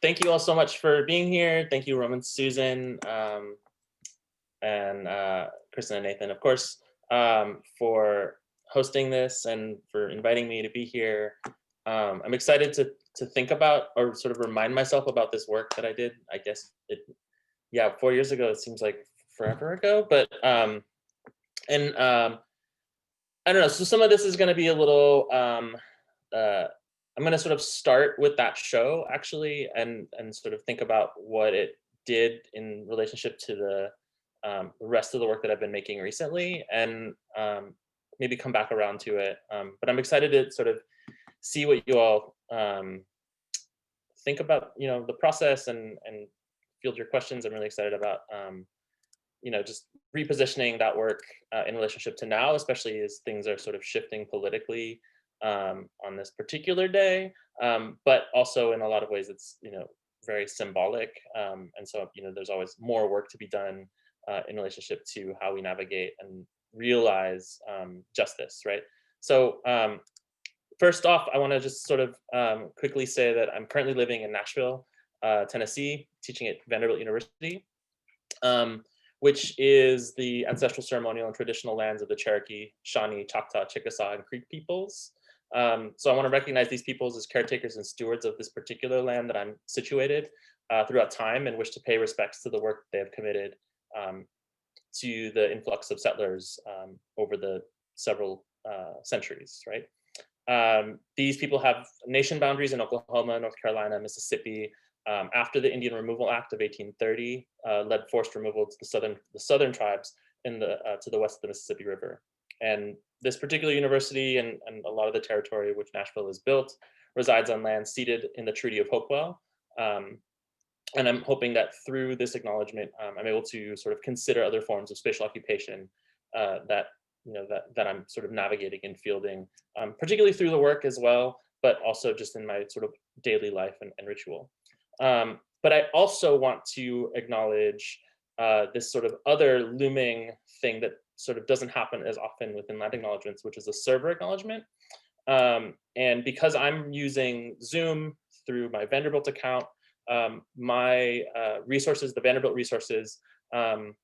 Thank you all so much for being here. Thank you, Roman, Susan, and Kristen and Nathan, of course, for hosting this and for inviting me to be here. I'm excited to think about or sort of remind myself about this work that I did. I guess yeah, 4 years ago, it seems like forever ago, but I don't know. So some of this is going to be a little. I'm going to sort of start with that show actually, and sort of think about what it did in relationship to the rest of the work that I've been making recently, and maybe come back around to it. But I'm excited to sort of see what you all think about, the process and field your questions. I'm really excited about, just repositioning that work in relationship to now, especially as things are sort of shifting politically on this particular day, but also in a lot of ways it's, very symbolic. And so, there's always more work to be done in relationship to how we navigate and realize justice, right? So first off, I want to just sort of quickly say that I'm currently living in Nashville, Tennessee, teaching at Vanderbilt University, which is the ancestral, ceremonial, and traditional lands of the Cherokee, Shawnee, Choctaw, Chickasaw, and Creek peoples. So I want to recognize these peoples as caretakers and stewards of this particular land that I'm situated throughout time, and wish to pay respects to the work they have committed to the influx of settlers over the several centuries, right? These people have nation boundaries in Oklahoma, North Carolina, Mississippi. After the Indian Removal Act of 1830 led forced removal to the southern tribes to the west of the Mississippi River. And this particular university and a lot of the territory which Nashville is built resides on land ceded in the Treaty of Hopewell. And I'm hoping that through this acknowledgement, I'm able to sort of consider other forms of spatial occupation that I'm sort of navigating and fielding, particularly through the work as well, but also just in my sort of daily life and ritual. But I also want to acknowledge this sort of other looming thing that sort of doesn't happen as often within land acknowledgements, which is a server acknowledgement. And because I'm using Zoom through my Vanderbilt account, my resources, the Vanderbilt resources, and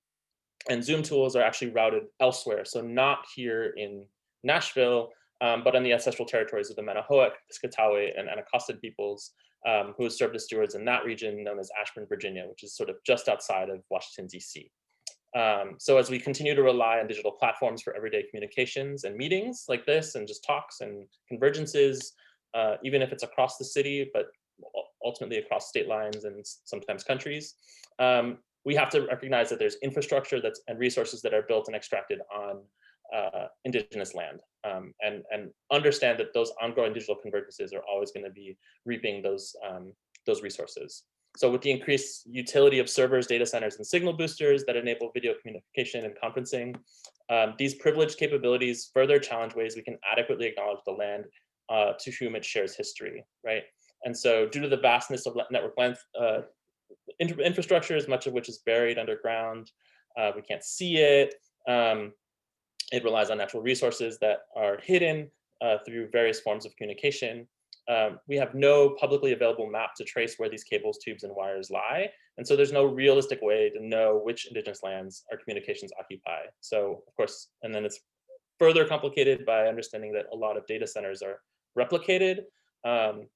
Zoom tools are actually routed elsewhere. So not here in Nashville, but on the ancestral territories of the Manahoac, Piscataway, and Anacostan peoples, who have served as stewards in that region known as Ashburn, Virginia, which is sort of just outside of Washington, D.C. So as we continue to rely on digital platforms for everyday communications and meetings like this, and just talks and convergences, even if it's across the city, but ultimately across state lines and sometimes countries, we have to recognize that there's infrastructure and resources that are built and extracted on indigenous land, and understand that those ongoing digital convergences are always going to be reaping those resources. So with the increased utility of servers, data centers, and signal boosters that enable video communication and conferencing, these privileged capabilities further challenge ways we can adequately acknowledge the land to whom it shares history, right? And so due to the vastness of network length, infrastructures, much of which is buried underground, we can't see it. It relies on natural resources that are hidden through various forms of communication. We have no publicly available map to trace where these cables, tubes, and wires lie. And so there's no realistic way to know which indigenous lands our communications occupy. So of course, and then it's further complicated by understanding that a lot of data centers are replicated and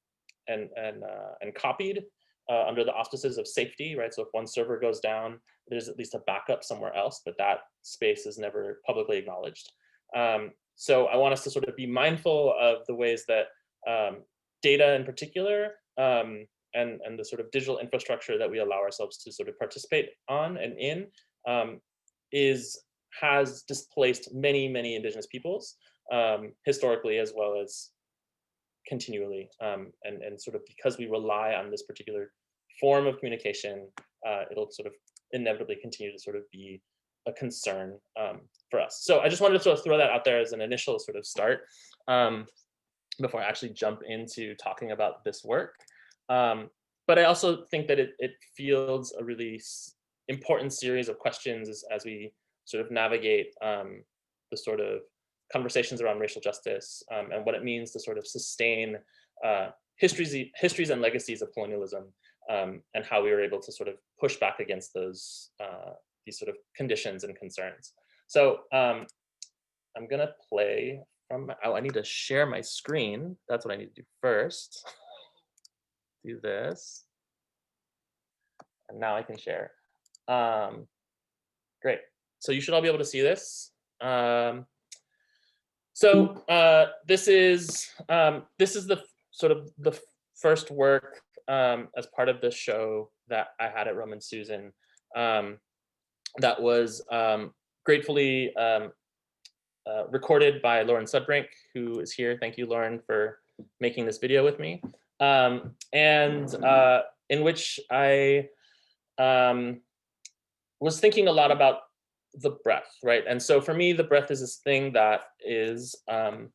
copied under the auspices of safety, right? So if one server goes down, there's at least a backup somewhere else, but that space is never publicly acknowledged. So I want us to sort of be mindful of the ways that data in particular, and the sort of digital infrastructure that we allow ourselves to sort of participate on and in, has displaced many, many indigenous peoples, historically as well as continually, and sort of because we rely on this particular form of communication, it'll sort of inevitably continue to sort of be a concern for us. So I just wanted to sort of throw that out there as an initial sort of start before I actually jump into talking about this work. But I also think that it fields a really important series of questions as we sort of navigate the sort of conversations around racial justice, and what it means to sort of sustain histories and legacies of colonialism, and how we were able to sort of push back against those these sort of conditions and concerns. So I'm gonna play from, oh, I need to share my screen. That's what I need to do first. Do this. And now I can share. Great. So you should all be able to see this. This is the sort of the first work as part of this show that I had at Roman Susan, that was gratefully recorded by Lauren Sudbrink, who is here. Thank you, Lauren, for making this video with me. In which I was thinking a lot about the breath, right? And so for me, the breath is this thing that is an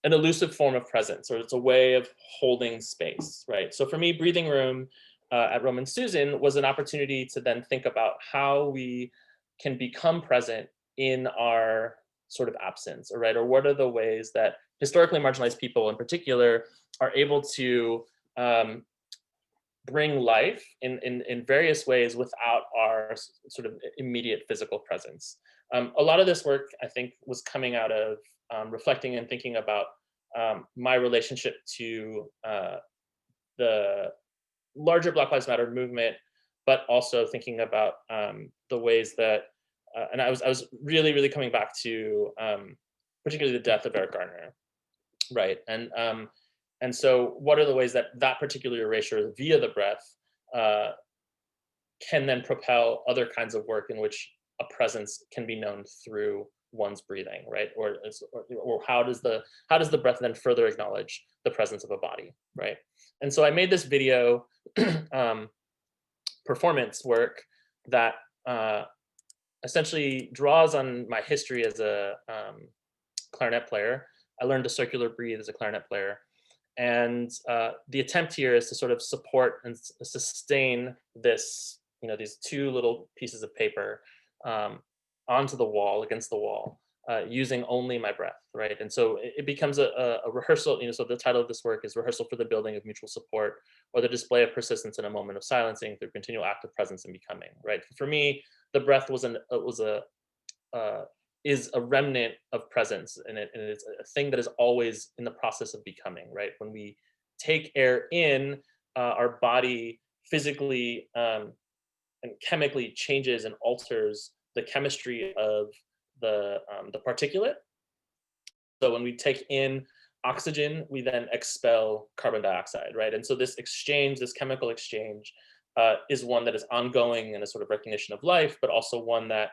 elusive form of presence, or it's a way of holding space, right? So for me, breathing room at Roman Susan was an opportunity to then think about how we can become present in our sort of absence, right? Or what are the ways that historically marginalized people in particular are able to bring life in various ways without our sort of immediate physical presence. A lot of this work, I think, was coming out of reflecting and thinking about my relationship to the larger Black Lives Matter movement, but also thinking about the ways that, and I was really coming back to particularly the death of Eric Garner, right? And so what are the ways that that particular erasure via the breath can then propel other kinds of work in which a presence can be known through one's breathing, right? Or how does the breath then further acknowledge the presence of a body, right? And so I made this video performance work that essentially draws on my history as a clarinet player. I learned to circular breathe as a clarinet player. And the attempt here is to sort of support and sustain this, these two little pieces of paper onto the wall, against the wall, using only my breath, right? And so it becomes a rehearsal, so the title of this work is Rehearsal for the Building of Mutual Support, or the Display of Persistence in a Moment of Silencing through Continual Active Presence and Becoming, right? For me, the breath is a remnant of presence, and it's a thing that is always in the process of becoming, right? When we take air in, our body physically and chemically changes and alters the chemistry of the particulate. So when we take in oxygen, we then expel carbon dioxide, right? And so this exchange, this chemical exchange, is one that is ongoing and a sort of recognition of life, but also one that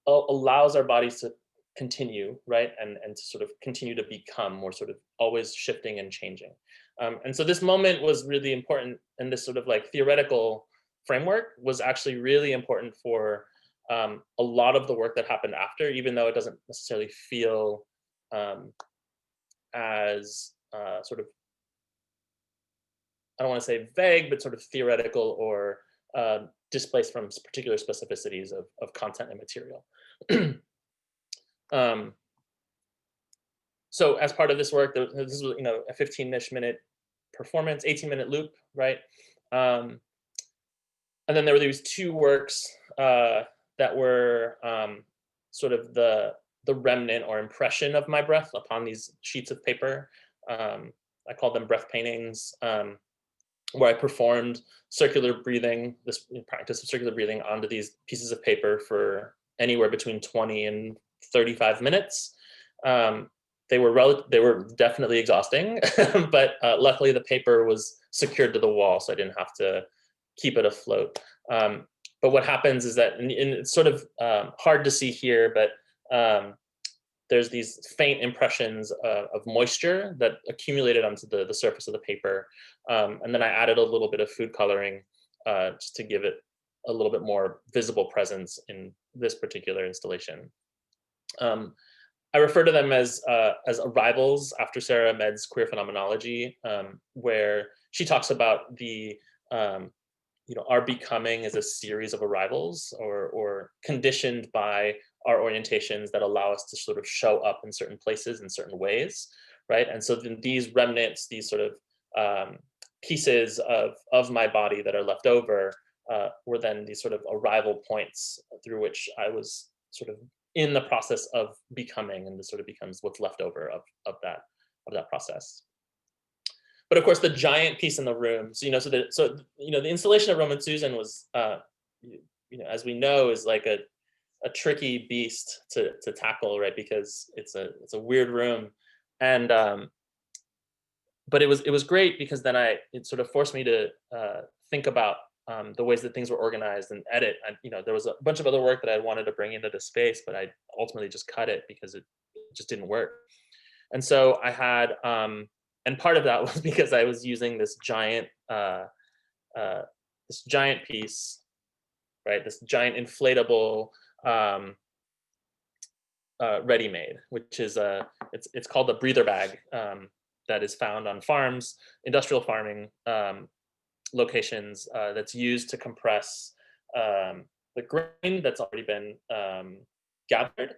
allows our bodies to continue, right? And to sort of continue to become more sort of always shifting and changing. And so this moment was really important, and this sort of like theoretical framework was actually really important for a lot of the work that happened after, even though it doesn't necessarily feel as sort of, I don't want to say vague, but sort of theoretical or displaced from particular specificities of content and material. So as part of this work, this was a 15-ish minute performance, 18-minute loop, right? And then there were these two works that were sort of the remnant or impression of my breath upon these sheets of paper. I called them breath paintings, where I performed circular breathing, this practice of circular breathing onto these pieces of paper for anywhere between 20 and 35 minutes. They were definitely exhausting, but luckily the paper was secured to the wall, so I didn't have to keep it afloat. But what happens is that, and it's sort of hard to see here, but there's these faint impressions of moisture that accumulated onto the surface of the paper. And then I added a little bit of food coloring just to give it a little bit more visible presence in this particular installation. I refer to them as arrivals after Sarah Ahmed's queer phenomenology, where she talks about the our becoming is a series of arrivals, or conditioned by our orientations that allow us to sort of show up in certain places in certain ways, right? And so then these remnants, these sort of pieces of my body that are left over, were then these sort of arrival points through which I was sort of in the process of becoming, and this sort of becomes what's left over of that process. But of course, the giant piece in the room, so the installation of Roman Susan was, as we know, is like a tricky beast to tackle, right? Because it's a weird room, and but it was great because then it sort of forced me to think about the ways that things were organized and edit. And there was a bunch of other work that I wanted to bring into the space, but I ultimately just cut it because it just didn't work. And so I had, and part of that was because I was using this giant piece, right? This giant inflatable ready-made, which is it's called a breather bag, that is found on farms, industrial farming locations, that's used to compress the grain that's already been gathered,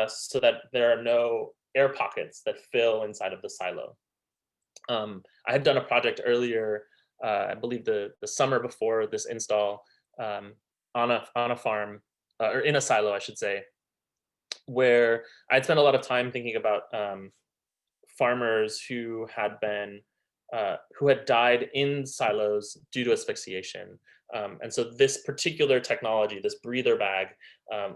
so that there are no air pockets that fill inside of the silo. I had done a project earlier, I believe the summer before this install, on a farm, or in a silo, I should say, where I'd spent a lot of time thinking about farmers who had died in silos due to asphyxiation. And so this particular technology, this breather bag,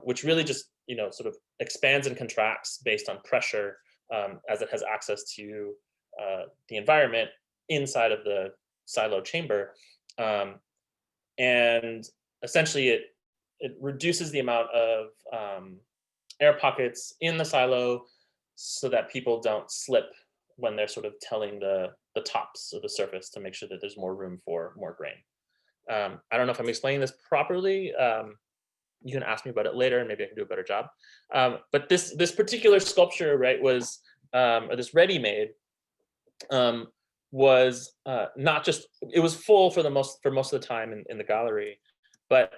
which really just sort of expands and contracts based on pressure, as it has access to the environment inside of the silo chamber, and essentially it reduces the amount of air pockets in the silo so that people don't slip when they're sort of telling the tops of the surface to make sure that there's more room for more grain. I don't know if I'm explaining this properly. You can ask me about it later and maybe I can do a better job. But this particular sculpture, right, was, or this ready-made, was not just, it was full for most of the time in the gallery, but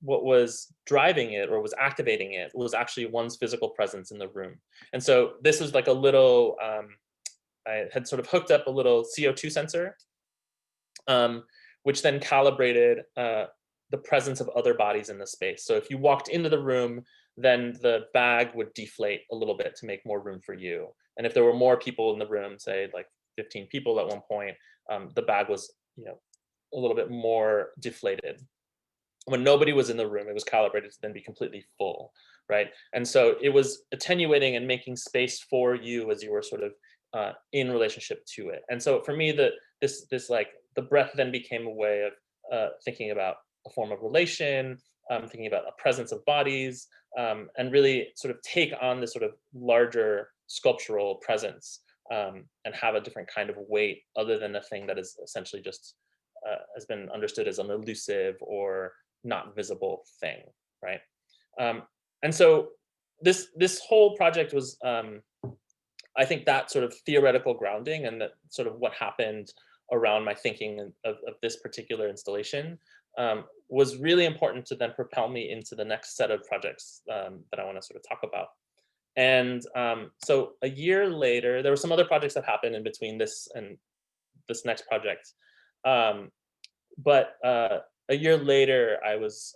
what was driving it or was activating it was actually one's physical presence in the room. And so this was like a little, I had sort of hooked up a little CO2 sensor, which then calibrated the presence of other bodies in the space. So if you walked into the room, then the bag would deflate a little bit to make more room for you. And if there were more people in the room, say like 15 people at one point, the bag was, a little bit more deflated. When nobody was in the room, it was calibrated to then be completely full, right? And so it was attenuating and making space for you as you were sort of in relationship to it. And so for me, the breath then became a way of thinking about a form of relation, thinking about a presence of bodies, and really sort of take on this sort of larger sculptural presence, and have a different kind of weight other than a thing that is essentially just has been understood as an elusive or not visible thing, right? And so this whole project was, I think, that sort of theoretical grounding and that sort of what happened around my thinking of this particular installation, was really important to then propel me into the next set of projects that I want to sort of talk about. And so a year later, there were some other projects that happened in between this and this next project. But a year later, I was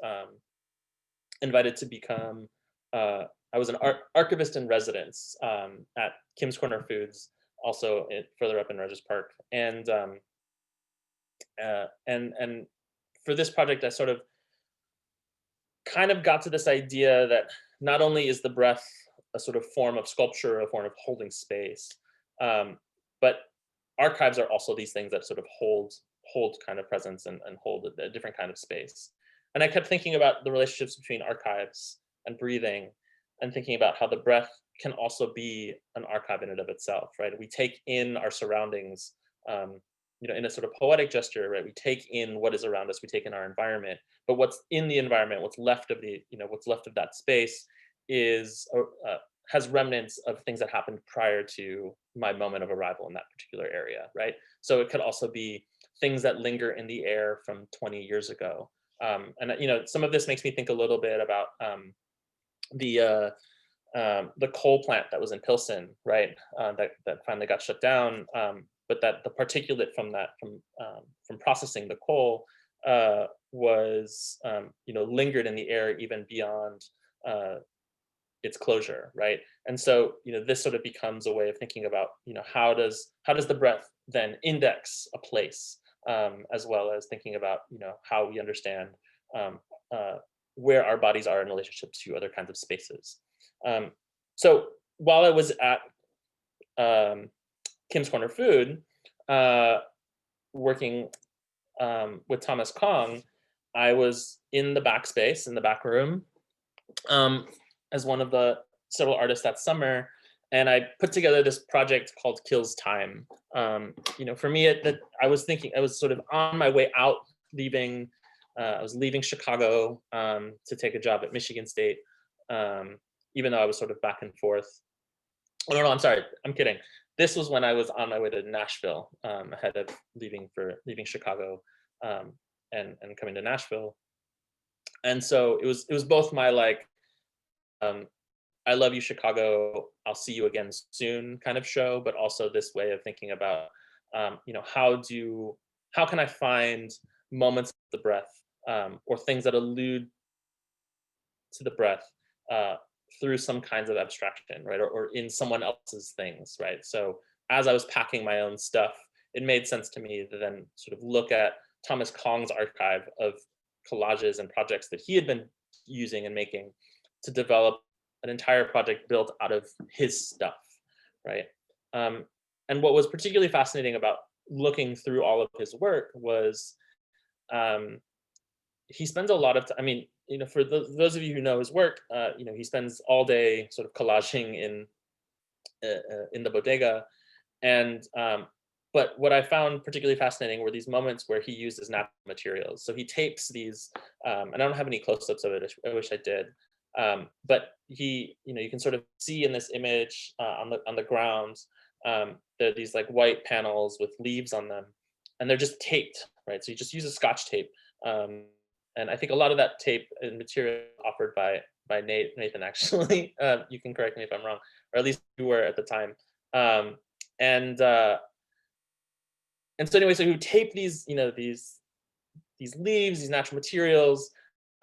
invited to become, I was an archivist in residence at Kim's Corner Foods, also further up in Rogers Park. And for this project, I sort of kind of got to this idea that not only is the breath a sort of form of sculpture, a form of holding space, but archives are also these things that sort of hold kind of presence and hold a different kind of space. And I kept thinking about the relationships between archives and breathing, and thinking about how the breath can also be an archive in and of itself, right? We take in our surroundings, in a sort of poetic gesture, right? We take in what is around us, we take in our environment, but what's in the environment, what's left of that space is, has remnants of things that happened prior to my moment of arrival in that particular area, right? So it could also be things that linger in the air from 20 years ago. And some of this makes me think a little bit about the coal plant that was in Pilsen, right? That finally got shut down, but that the particulate from processing the coal was lingered in the air even beyond its closure, right? And so this sort of becomes a way of thinking about how does the breath then index a place, as well as thinking about how we understand where our bodies are in relationship to other kinds of spaces. So while I was at Kim's Corner Food, working with Thomas Kong, I was in the backspace, in the back room, as one of the several artists that summer, and I put together this project called Kills Time. For me, I was sort of on my way out, leaving. I was leaving Chicago to take a job at Michigan State, even though I was sort of back and forth. Oh, no, I'm sorry, I'm kidding. This was when I was on my way to Nashville, ahead of leaving Chicago and coming to Nashville. And so it was both my I love you, Chicago, I'll see you again soon kind of show, but also this way of thinking about how can I find moments of the breath, or things that allude to the breath through some kinds of abstraction, right, or in someone else's things, right? So as I was packing my own stuff, it made sense to me to then sort of look at Thomas Kong's archive of collages and projects that he had been using and making to develop an entire project built out of his stuff, right? And what was particularly fascinating about looking through all of his work was he spends a lot of time, I mean, for those of you who know his work, he spends all day sort of collaging in the bodega. And but what I found particularly fascinating were these moments where he uses natural materials. So he tapes these, and I don't have any close-ups of it, I wish I did. But you can sort of see in this image on the ground, there are these like white panels with leaves on them, and they're just taped, right? So you just use a Scotch tape. And I think a lot of that tape and material offered by Nathan, actually. You can correct me if I'm wrong, or at least you were at the time. And so anyway, so he would tape these, these leaves, these natural materials,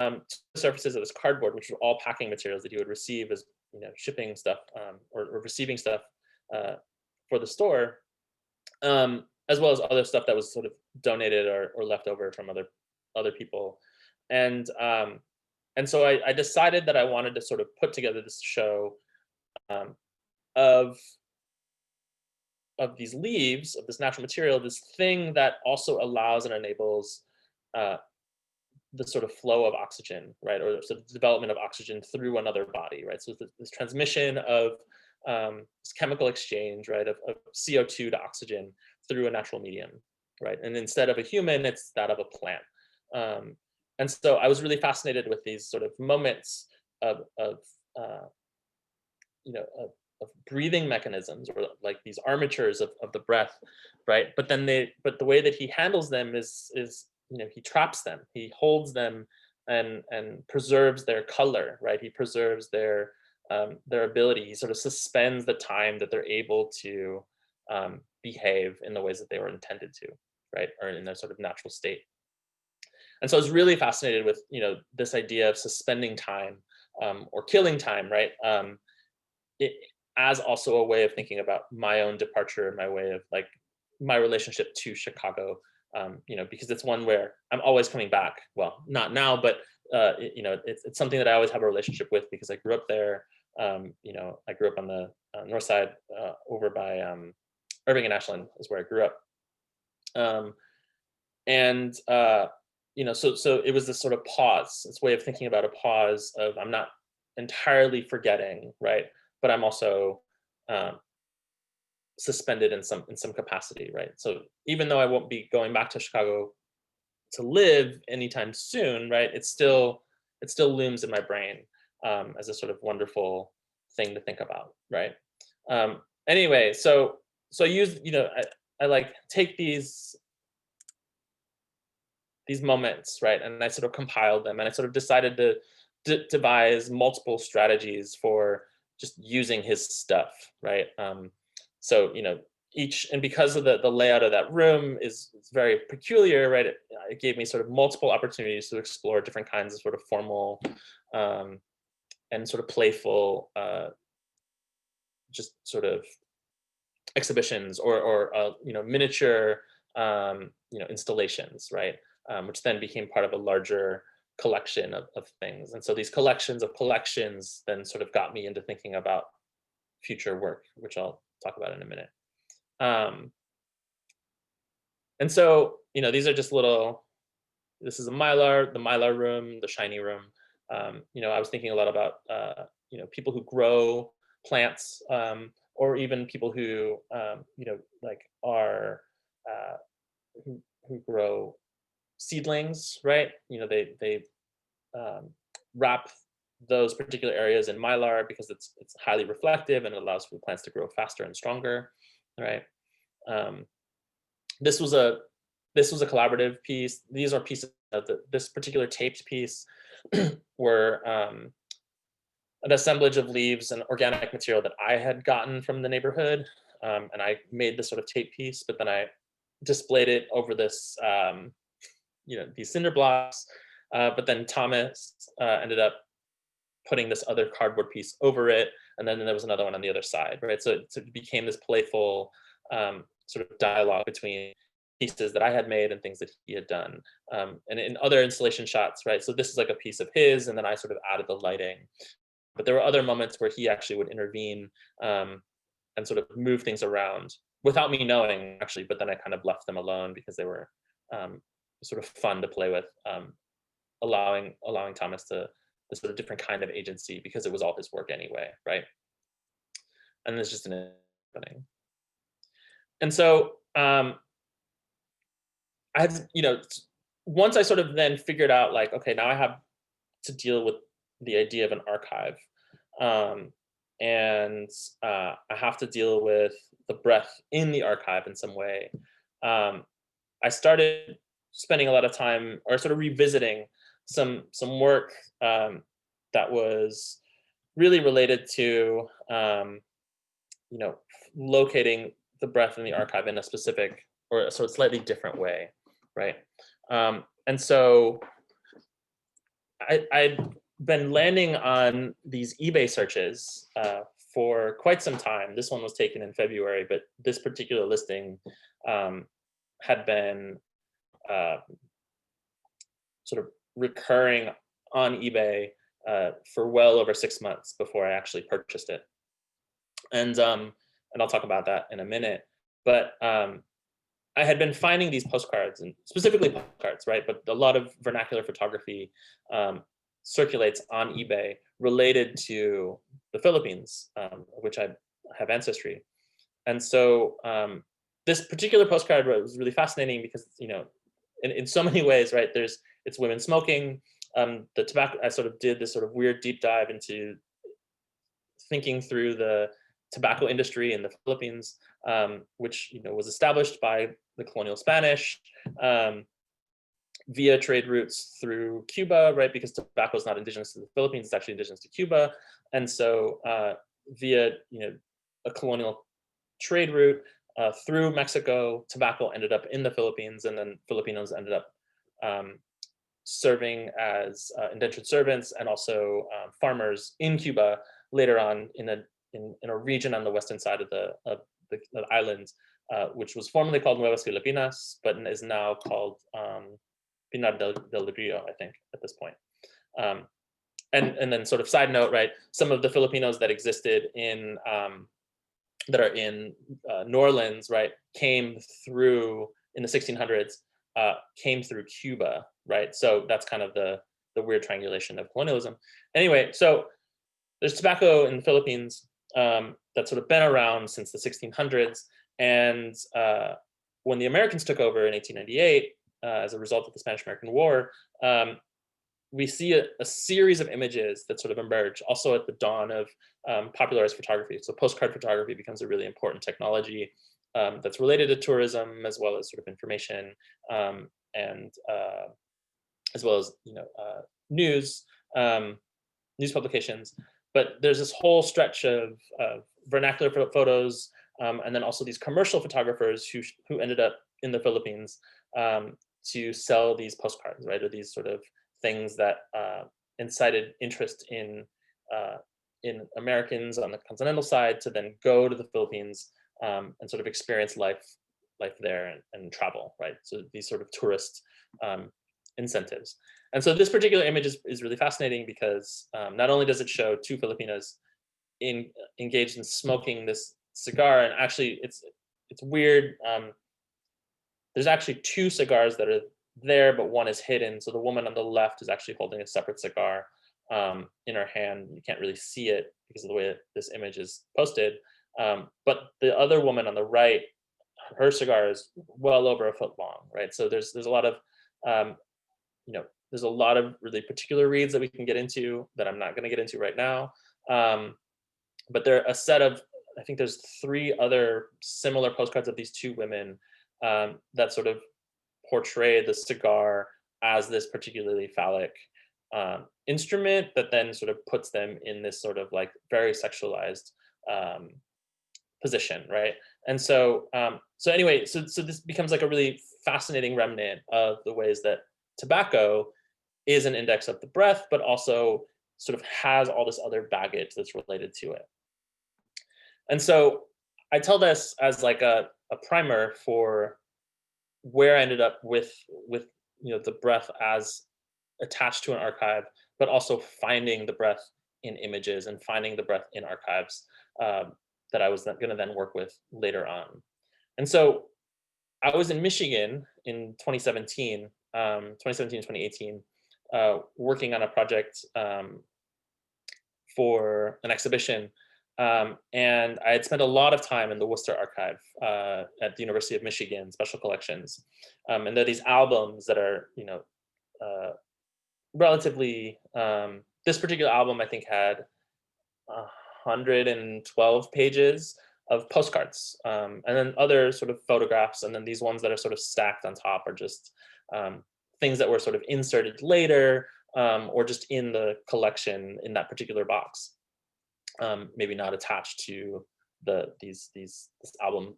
to the surfaces of this cardboard, which were all packing materials that he would receive as shipping stuff, or receiving stuff for the store, as well as other stuff that was sort of donated or left over from other people. And so I decided that I wanted to sort of put together this show of these leaves, of this natural material, this thing that also allows and enables the sort of flow of oxygen, right, or sort of development of oxygen through another body, right? So this transmission of this chemical exchange, right, of CO2 to oxygen through a natural medium, right? And instead of a human, it's that of a plant. And so I was really fascinated with these sort of moments of breathing mechanisms, or like these armatures of the breath, right? But the way that he handles them is he traps them, he holds them, and preserves their color, right? He preserves their ability. He sort of suspends the time that they're able to behave in the ways that they were intended to, right, or in their sort of natural state. And so I was really fascinated with this idea of suspending time, or killing time, right? As also a way of thinking about my own departure, my way of my relationship to Chicago, because it's one where I'm always coming back. Well, not now, but it's something that I always have a relationship with because I grew up there. I grew up on the north side, over by Irving and Ashland is where I grew up. So it was this sort of pause, this way of thinking about a pause of I'm not entirely forgetting, right? But I'm also suspended in some capacity, right? So even though I won't be going back to Chicago to live anytime soon, right? It still looms in my brain as a sort of wonderful thing to think about, right? Anyway, so I use, I take these these moments, right? And I sort of compiled them, and I sort of decided to devise multiple strategies for just using his stuff, right? So, and because of the layout of that room is very peculiar, right? It gave me sort of multiple opportunities to explore different kinds of sort of formal and sort of playful, just sort of exhibitions or miniature, installations, right? Which then became part of a larger collection of things. And so these collections of collections then sort of got me into thinking about future work, which I'll talk about in a minute. And so, these are just this is the Mylar room, the shiny room. I was thinking a lot about, people who grow plants, or even people who, are, who grow seedlings, right? They wrap those particular areas in Mylar because it's highly reflective and it allows for the plants to grow faster and stronger, right? This was a collaborative piece. These are pieces of this particular taped piece were an assemblage of leaves and organic material that I had gotten from the neighborhood, and I made this sort of tape piece. But then I displayed it over this, these cinder blocks. But then Thomas ended up putting this other cardboard piece over it, and then there was another one on the other side, right? So it became this playful sort of dialogue between pieces that I had made and things that he had done. And in other installation shots, right? So this is like a piece of his, and then I sort of added the lighting. But there were other moments where he actually would intervene and sort of move things around without me knowing, actually, but then I kind of left them alone because they were sort of fun to play with, allowing Thomas to the sort of different kind of agency because it was all his work anyway, right? And there's just an opening. And so I had, once I sort of then figured out like, okay, now I have to deal with the idea of an archive. And I have to deal with the breath in the archive in some way. I started spending a lot of time or sort of revisiting some work that was really related to, locating the breath in the archive in a specific or a sort of slightly different way, right? And so I'd been landing on these eBay searches for quite some time. This one was taken in February, but this particular listing had been sort of recurring on eBay for well over 6 months before I actually purchased it. And I'll talk about that in a minute. But I had been finding these postcards, and specifically postcards, right? But a lot of vernacular photography circulates on eBay related to the Philippines, which I have ancestry. And so this particular postcard was really fascinating because, in so many ways, right, it's women smoking, the tobacco. I sort of did this sort of weird deep dive into thinking through the tobacco industry in the Philippines, which was established by the colonial Spanish via trade routes through Cuba, right? Because tobacco is not indigenous to the Philippines; it's actually indigenous to Cuba, and so via a colonial trade route through Mexico, tobacco ended up in the Philippines, and then Filipinos ended up serving as indentured servants and also farmers in Cuba later on in a region on the western side of the island, which was formerly called Nuevas Filipinas, but is now called Pinar del Rio, I think, at this point. And then sort of side note, right? Some of the Filipinos that existed that are in New Orleans, right, came through in the 1600s, came through Cuba, right? So that's kind of the weird triangulation of colonialism. Anyway, so there's tobacco in the Philippines that's sort of been around since the 1600s. And when the Americans took over in 1898, as a result of the Spanish-American War, we see a series of images that sort of emerge also at the dawn of popularized photography. So postcard photography becomes a really important technology that's related to tourism as well as sort of information. and as well as news news publications. But there's this whole stretch of vernacular photos, and then also these commercial photographers who ended up in the Philippines to sell these postcards, right, or these sort of things that incited interest in Americans on the continental side to then go to the Philippines and sort of experience life there and travel, right? So these sort of tourist incentives. And so this particular image is really fascinating because not only does it show two Filipinas engaged in smoking this cigar, and actually it's weird. There's actually two cigars that are there, but one is hidden. So the woman on the left is actually holding a separate cigar in her hand. You can't really see it because of the way that this image is posted. But the other woman on the right, her cigar is well over a foot long, right? So there's a lot of there's a lot of really particular reads that we can get into that I'm not going to get into right now. But there are a set of, I think there's 3 other similar postcards of these two women that sort of portray the cigar as this particularly phallic instrument that then sort of puts them in this sort of like very sexualized position, right? And so anyway, so this becomes like a really fascinating remnant of the ways that tobacco is an index of the breath, but also sort of has all this other baggage that's related to it. And so I tell this as like a primer for where I ended up with the breath as attached to an archive, but also finding the breath in images and finding the breath in archives that I was going to then work with later on. And so I was in Michigan in 2017, 2018, working on a project for an exhibition. And I had spent a lot of time in the Worcester Archive at the University of Michigan, Special Collections. And there are these albums that are, relatively, this particular album I think had 112 pages of postcards, and then other sort of photographs, and then these ones that are sort of stacked on top are just things that were sort of inserted later, or just in the collection in that particular box, maybe not attached to this album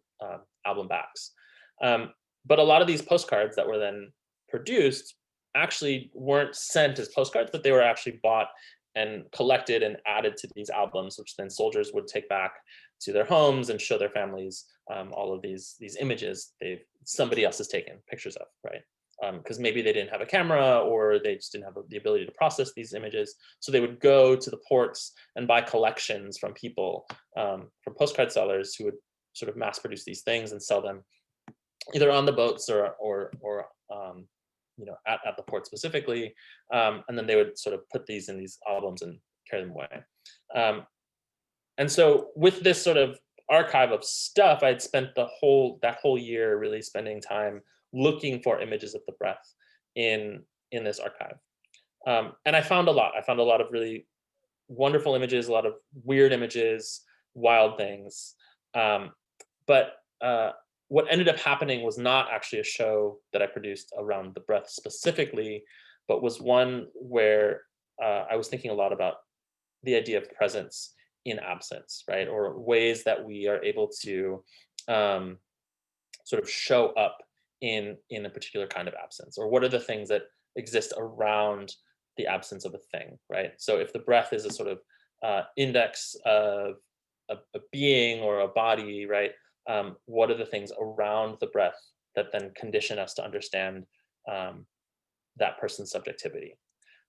backs. But a lot of these postcards that were then produced actually weren't sent as postcards, but they were actually bought and collected and added to these albums, which then soldiers would take back to their homes and show their families all of these images somebody else has taken pictures of, right? Because maybe they didn't have a camera, or they just didn't have the ability to process these images. So they would go to the ports and buy collections from people, from postcard sellers who would sort of mass produce these things and sell them either on the boats or at the port specifically. And then they would sort of put these in these albums and carry them away. And so with this sort of archive of stuff, I'd spent that whole year really spending time looking for images of the breath in this archive. And I found a lot. I found a lot of really wonderful images, a lot of weird images, wild things. But what ended up happening was not actually a show that I produced around the breath specifically, but was one where I was thinking a lot about the idea of presence in absence, right? Or ways that we are able to sort of show up in a particular kind of absence, or what are the things that exist around the absence of a thing, right? So if the breath is a sort of index of a being or a body, right? What are the things around the breath that then condition us to understand that person's subjectivity?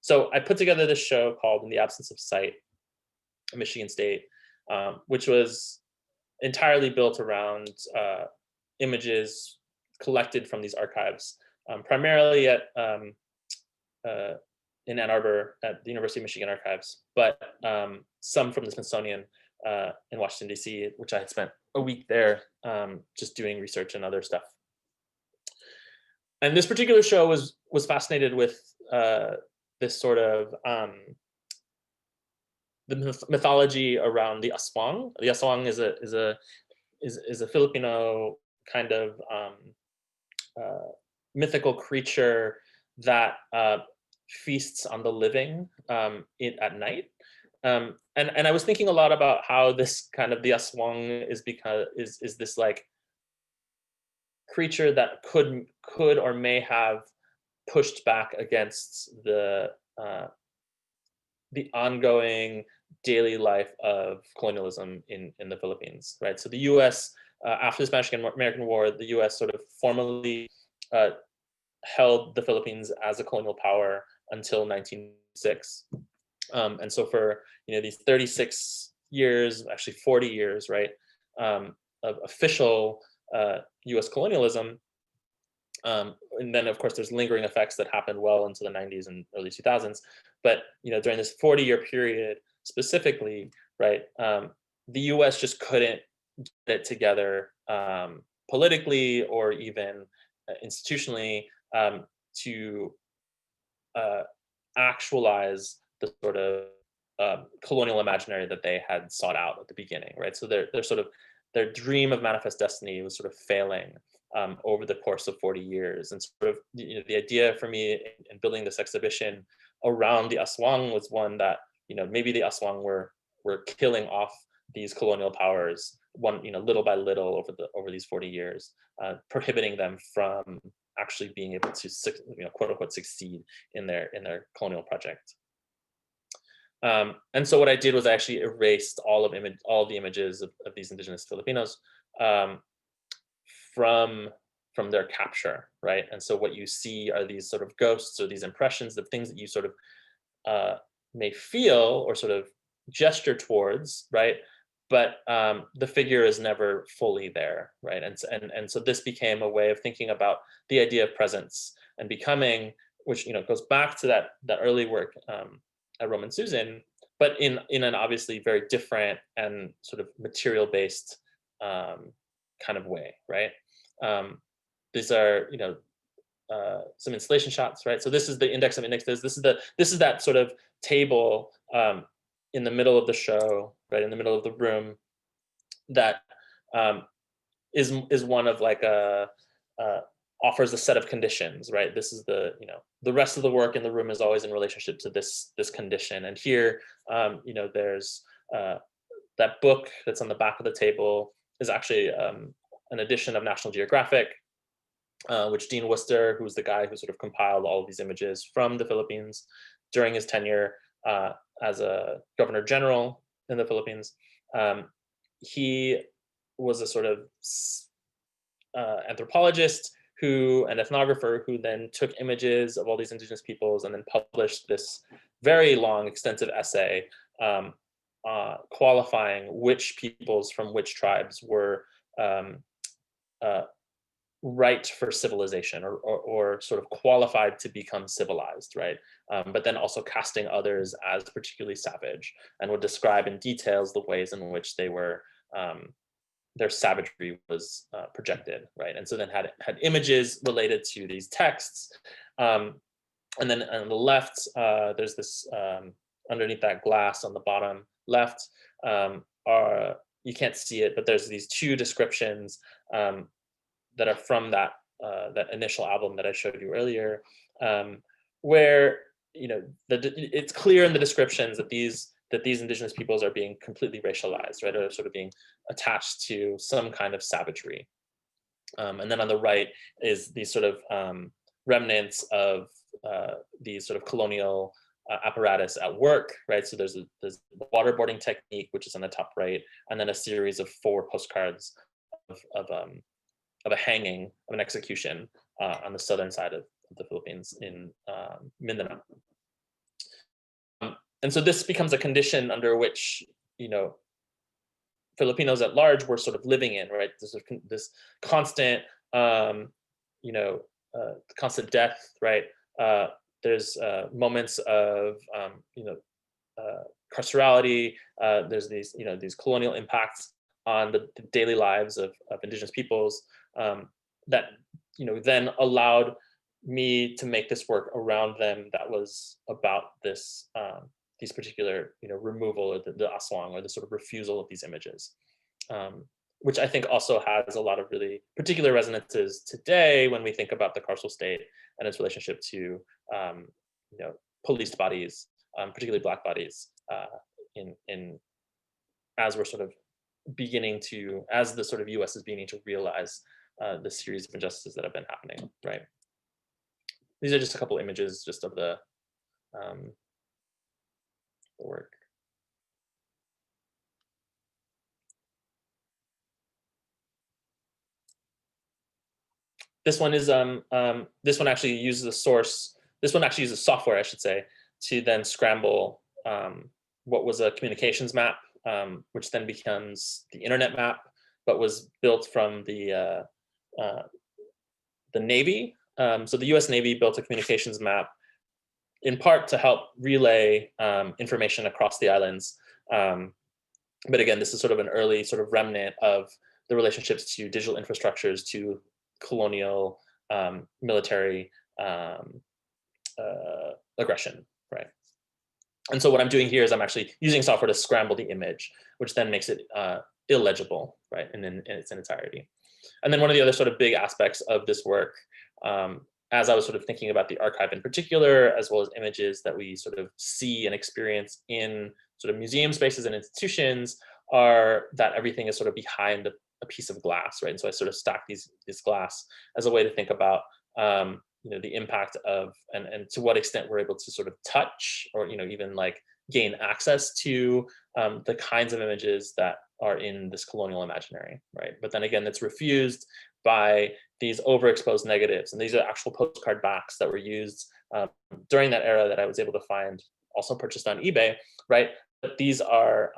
So I put together this show called In the Absence of Sight, Michigan State, which was entirely built around images collected from these archives, primarily in Ann Arbor at the University of Michigan Archives, but some from the Smithsonian in Washington, D.C., which I had spent a week there just doing research and other stuff. And this particular show was fascinated with this sort of the mythology around the aswang. The aswang is a Filipino kind of mythical creature that feasts on the living at night. And I was thinking a lot about how this kind of the aswang is this like creature that could or may have pushed back against the ongoing daily life of colonialism in the Philippines, right? So the U.S. After the Spanish-American War, the U.S. sort of formally held the Philippines as a colonial power until 1906, and so for these 36 years, actually 40 years, right, of official U.S. colonialism. And then, of course, there's lingering effects that happened well into the 90s and early 2000s. But during this 40-year period specifically, right, the U.S. just couldn't get it together politically or even institutionally to actualize the sort of colonial imaginary that they had sought out at the beginning, right? So their dream of manifest destiny was sort of failing over the course of 40 years. And sort of the idea for me in building this exhibition around the aswang was one that maybe the aswang were killing off these colonial powers little by little over these 40 years, prohibiting them from actually being able to quote unquote succeed in their colonial project. And so what I did was I actually erased all the images of these indigenous Filipinos from their capture, right? And so what you see are these sort of ghosts or these impressions of things that you sort of may feel or sort of gesture towards, right? But the figure is never fully there, right? And so this became a way of thinking about the idea of presence and becoming, which goes back to that early work at Rome and Susan, but in an obviously very different and sort of material-based kind of way, right? These are some installation shots, right? So this is the index of indexes. This is that sort of table in the middle of the show, right, in the middle of the room, that is one of like offers a set of conditions, right? This is the rest of the work in the room is always in relationship to this condition. And here, there's that book that's on the back of the table is actually an edition of National Geographic, which Dean Worcester, who's the guy who sort of compiled all of these images from the Philippines during his tenure as a governor general in the Philippines. He was a sort of anthropologist and ethnographer who then took images of all these indigenous peoples and then published this very long, extensive essay qualifying which peoples from which tribes were right for civilization or sort of qualified to become civilized, right? But then also casting others as particularly savage, and would describe in details the ways in which they were their savagery was projected, right? And so then had images related to these texts. And then on the left, there's this, underneath that glass on the bottom left, you can't see it, but there's these two descriptions that are from that initial album that I showed you earlier, where it's clear in the descriptions that these indigenous peoples are being completely racialized, right, or sort of being attached to some kind of savagery. And then on the right is these sort of remnants of these sort of colonial apparatus at work, right? So there's waterboarding technique, which is on the top right, and then a series of 4 postcards of a hanging, of an execution on the southern side of the Philippines in Mindanao. And so this becomes a condition under which, Filipinos at large were sort of living in, right? This constant, constant death, right? There's moments of, carcerality. There's these, these colonial impacts on the daily lives of indigenous peoples that, then allowed me to make this work around them that was about this, these particular, removal or the aswang, or the sort of refusal of these images. which I think also has a lot of really particular resonances today when we think about the carceral state and its relationship to policed bodies, particularly Black bodies, in as we're sort of beginning to, as the sort of US is beginning to realize the series of injustices that have been happening, right? These are just a couple images just of the work. This one is this one actually uses a source. This one actually uses software, I should say, to then scramble what was a communications map, which then becomes the internet map, but was built from the Navy. So the U.S. Navy built a communications map in part to help relay information across the islands. But again, this is sort of an early sort of remnant of the relationships to digital infrastructures, to colonial military aggression, right? And so what I'm doing here is I'm actually using software to scramble the image, which then makes it illegible, right, in its entirety. And then one of the other sort of big aspects of this work, as I was sort of thinking about the archive in particular, as well as images that we sort of see and experience in sort of museum spaces and institutions, are that everything is sort of behind a piece of glass, right? And so I sort of stack this glass as a way to think about the impact of and to what extent we're able to sort of touch or even like gain access to the kinds of images that are in this colonial imaginary, right? But then again, it's refused by these overexposed negatives, and these are actual postcard backs that were used during that era that I was able to find, also purchased on eBay, right? But these are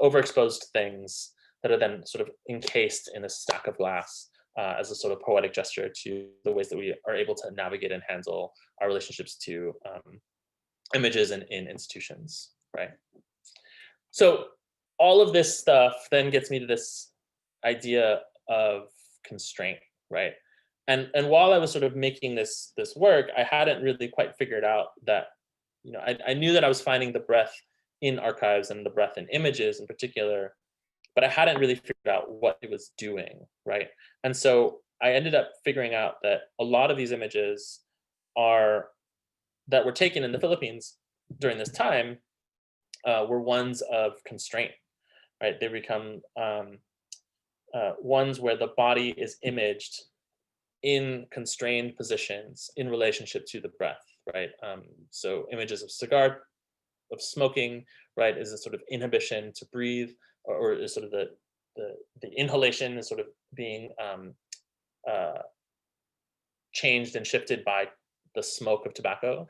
overexposed things that are then sort of encased in a stack of glass as a sort of poetic gesture to the ways that we are able to navigate and handle our relationships to images in institutions, right? So all of this stuff then gets me to this idea of constraint, right? And while I was sort of making this work, I hadn't really quite figured out that, I knew that I was finding the breadth in archives and the breadth in images in particular, but I hadn't really figured out what it was doing, right? And so I ended up figuring out that a lot of these images that were taken in the Philippines during this time were ones of constraint, right? They become ones where the body is imaged in constrained positions in relationship to the breath, right? So images of smoking, right, is a sort of inhibition to breathe, or is sort of the inhalation is sort of being changed and shifted by the smoke of tobacco.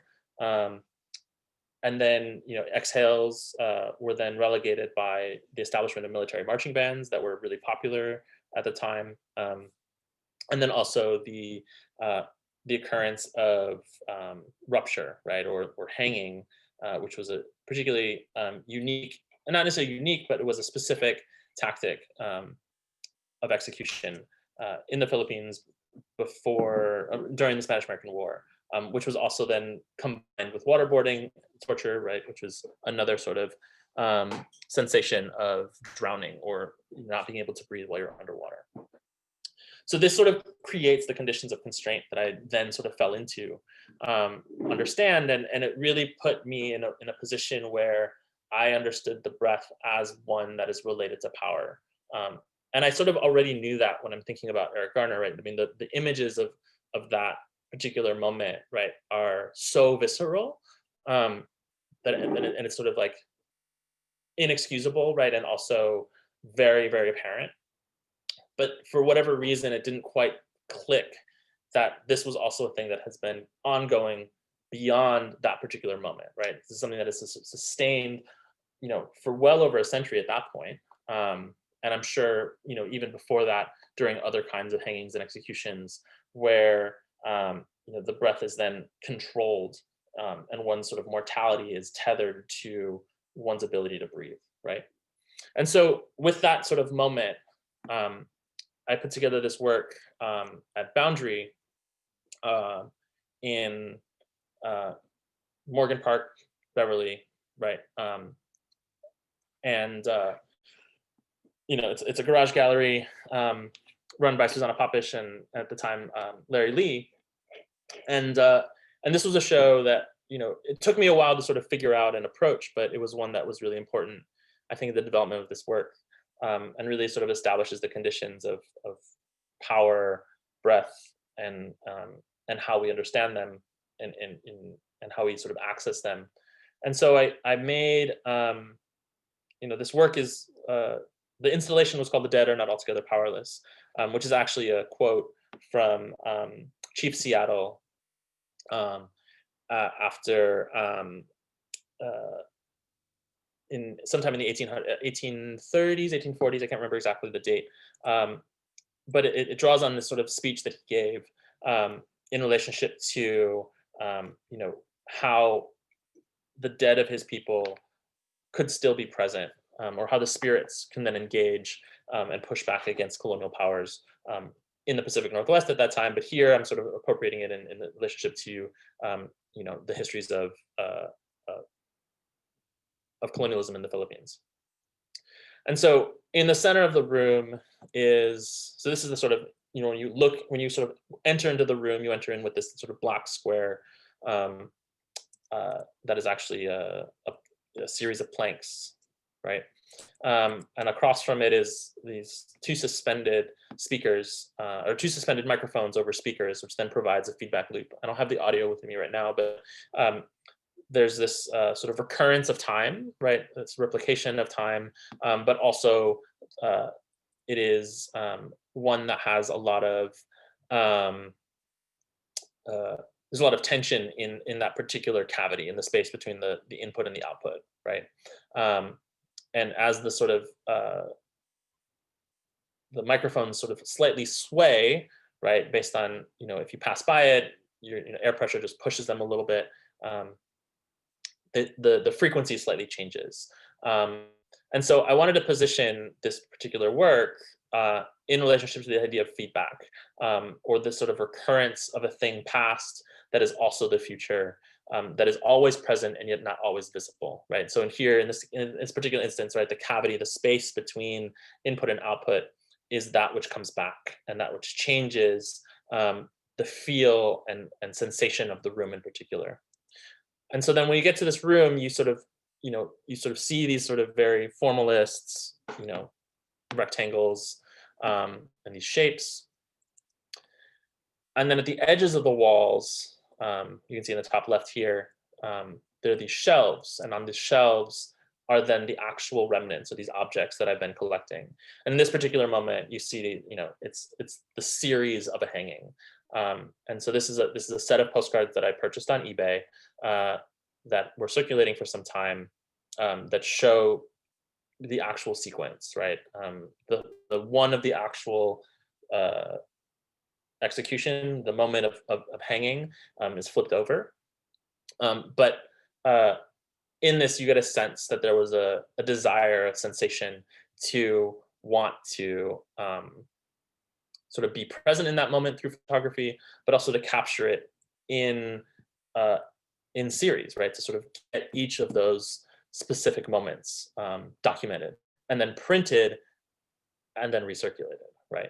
And then, exhales were then relegated by the establishment of military marching bands that were really popular at the time. And then also the occurrence of rupture, right, or hanging, which was a particularly unique, and not necessarily unique, but it was a specific tactic of execution in the Philippines during the Spanish-American War, which was also then combined with waterboarding, torture, right, which was another sort of sensation of drowning or not being able to breathe while you're underwater. So this sort of creates the conditions of constraint that I then sort of fell into, understand, and it really put me in a position where I understood the breath as one that is related to power. And I sort of already knew that when I'm thinking about Eric Garner, right? I mean, the images of that particular moment, right, are so visceral and it's sort of like inexcusable, right, and also very, very apparent. But for whatever reason, it didn't quite click that this was also a thing that has been ongoing beyond that particular moment, right? This is something that is sustained, for well over a century at that point. And I'm sure, even before that, during other kinds of hangings and executions, where the breath is then controlled and one's sort of mortality is tethered to one's ability to breathe, right? And so with that sort of moment, I put together this work at Boundary in Morgan Park, Beverly, right? And it's a garage gallery run by Susanna Popish and at the time Larry Lee, and this was a show that it took me a while to sort of figure out and approach, but it was one that was really important, I think, in the development of this work, and really sort of establishes the conditions of power, breadth, and how we understand them, and how we sort of access them. And so I made this work is the installation was called "The Dead Are Not Altogether Powerless," which is actually a quote from Chief Seattle after in sometime in the 1830s, 1840s. I can't remember exactly the date, but it draws on this sort of speech that he gave in relationship to how the dead of his people could still be present, or how the spirits can then engage and push back against colonial powers in the Pacific Northwest at that time. But here I'm sort of appropriating it in the relationship to the histories of colonialism in the Philippines. And so in the center of the room is, so this is the sort of, when you sort of enter into the room, you enter in with this sort of black square that is actually a series of planks, right? And across from it is these two suspended speakers, or two suspended microphones over speakers, which then provides a feedback loop. I don't have the audio with me right now, but there's this sort of recurrence of time, right? It's replication of time, but also it is one that has a lot of there's a lot of tension in that particular cavity, in the space between the input and the output, right? And as the sort of the microphones sort of slightly sway, right, based on if you pass by it, your air pressure just pushes them a little bit. The frequency slightly changes. And so I wanted to position this particular work in relationship to the idea of feedback, or this sort of recurrence of a thing past that is also the future, that is always present and yet not always visible, right? So in this particular instance, right, the cavity, the space between input and output is that which comes back, and that which changes the feel and sensation of the room in particular. And so then when you get to this room, you sort of see these sort of very formalists, rectangles, and these shapes. And then at the edges of the walls, you can see in the top left here, there are these shelves, and on these shelves are then the actual remnants of these objects that I've been collecting. And in this particular moment, you see, it's the series of a hanging. And so this is a set of postcards that I purchased on eBay that were circulating for some time, that show the actual sequence, right? The one of the actual execution, the moment of hanging, is flipped over. But in this, you get a sense that there was a desire, a sensation to want to sort of be present in that moment through photography, but also to capture it in series, right? To sort of get each of those specific moments documented and then printed and then recirculated, right?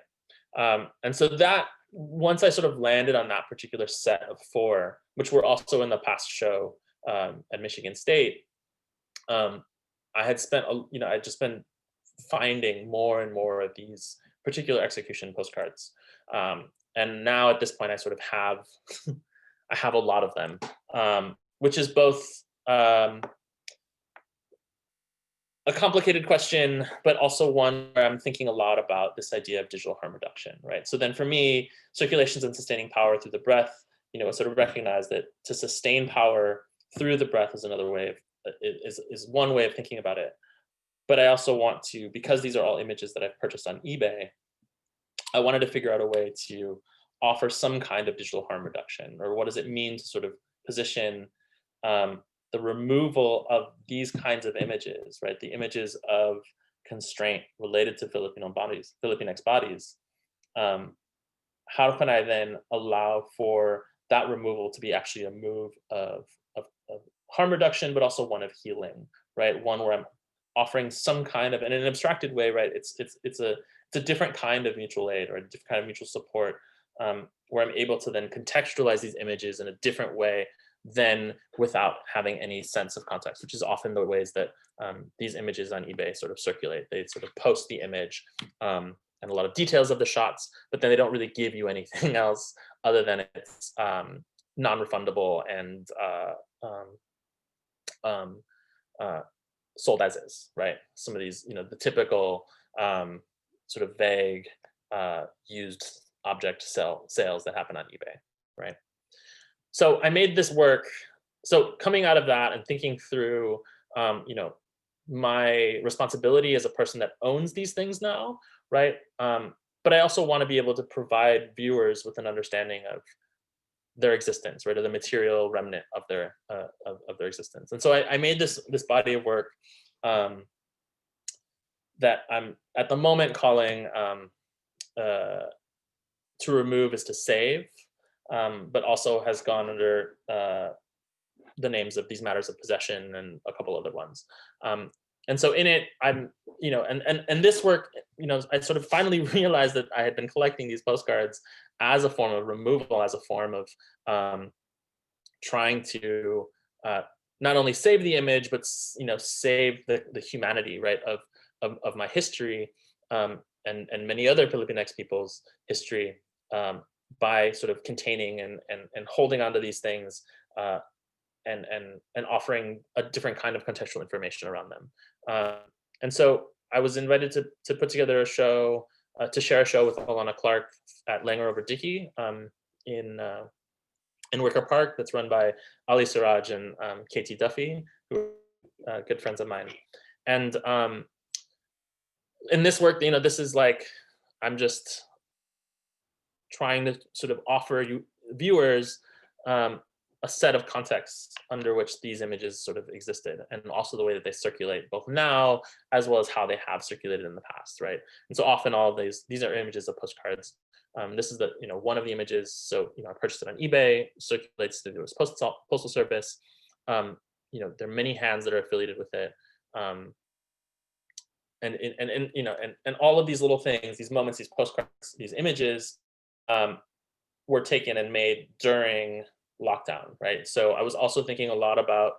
And so that, once I sort of landed on that particular set of 4, which were also in the past show at Michigan State, I had spent, I'd just been finding more and more of these particular execution postcards. And now at this point, I sort of have, I have a lot of them, which is both a complicated question, but also one where I'm thinking a lot about this idea of digital harm reduction, right? So then for me, circulations and sustaining power through the breath, sort of recognize that to sustain power through the breath is another way of, is one way of thinking about it. But I also want to, because these are all images that I've purchased on eBay, I wanted to figure out a way to offer some kind of digital harm reduction, or what does it mean to sort of position the removal of these kinds of images, right? The images of constraint related to Filipinx bodies. How can I then allow for that removal to be actually a move of harm reduction, but also one of healing, right? One where I'm offering some kind of, in an abstracted way, right? It's a different kind of mutual aid or a different kind of mutual support, where I'm able to then contextualize these images in a different way than without having any sense of context, which is often the ways that these images on eBay sort of circulate. They sort of post the image and a lot of details of the shots, but then they don't really give you anything else other than it's non-refundable and sold as is, right? Some of these, the typical sort of vague used object sales that happen on eBay, right? So I made this work. So coming out of that and thinking through, my responsibility as a person that owns these things now, right? But I also want to be able to provide viewers with an understanding of their existence, right, or the material remnant of their existence. And so I made this body of work that I'm at the moment calling To Remove is to Save, but also has gone under the names of These Matters of Possession and a couple other ones. And so in it, I'm, and this work, I sort of finally realized that I had been collecting these postcards as a form of removal, as a form of trying to not only save the image, but save the humanity, right, of my history and many other Filipinx people's history by sort of containing and holding onto these things and offering a different kind of contextual information around them. And so I was invited to put together a show, to share a show with Alana Clark at Langer over Dickey in Wicker Park, that's run by Ali Siraj and KT Duffy, who are good friends of mine. And in this work, this is like, I'm just trying to sort of offer you viewers a set of contexts under which these images sort of existed, and also the way that they circulate both now as well as how they have circulated in the past, right? And so often all of these are images of postcards. This is one of the images. So I purchased it on eBay, circulates through the US Postal Service. There are many hands that are affiliated with it, and all of these little things, these moments, these postcards, these images, were taken and made during lockdown, right? So I was also thinking a lot about,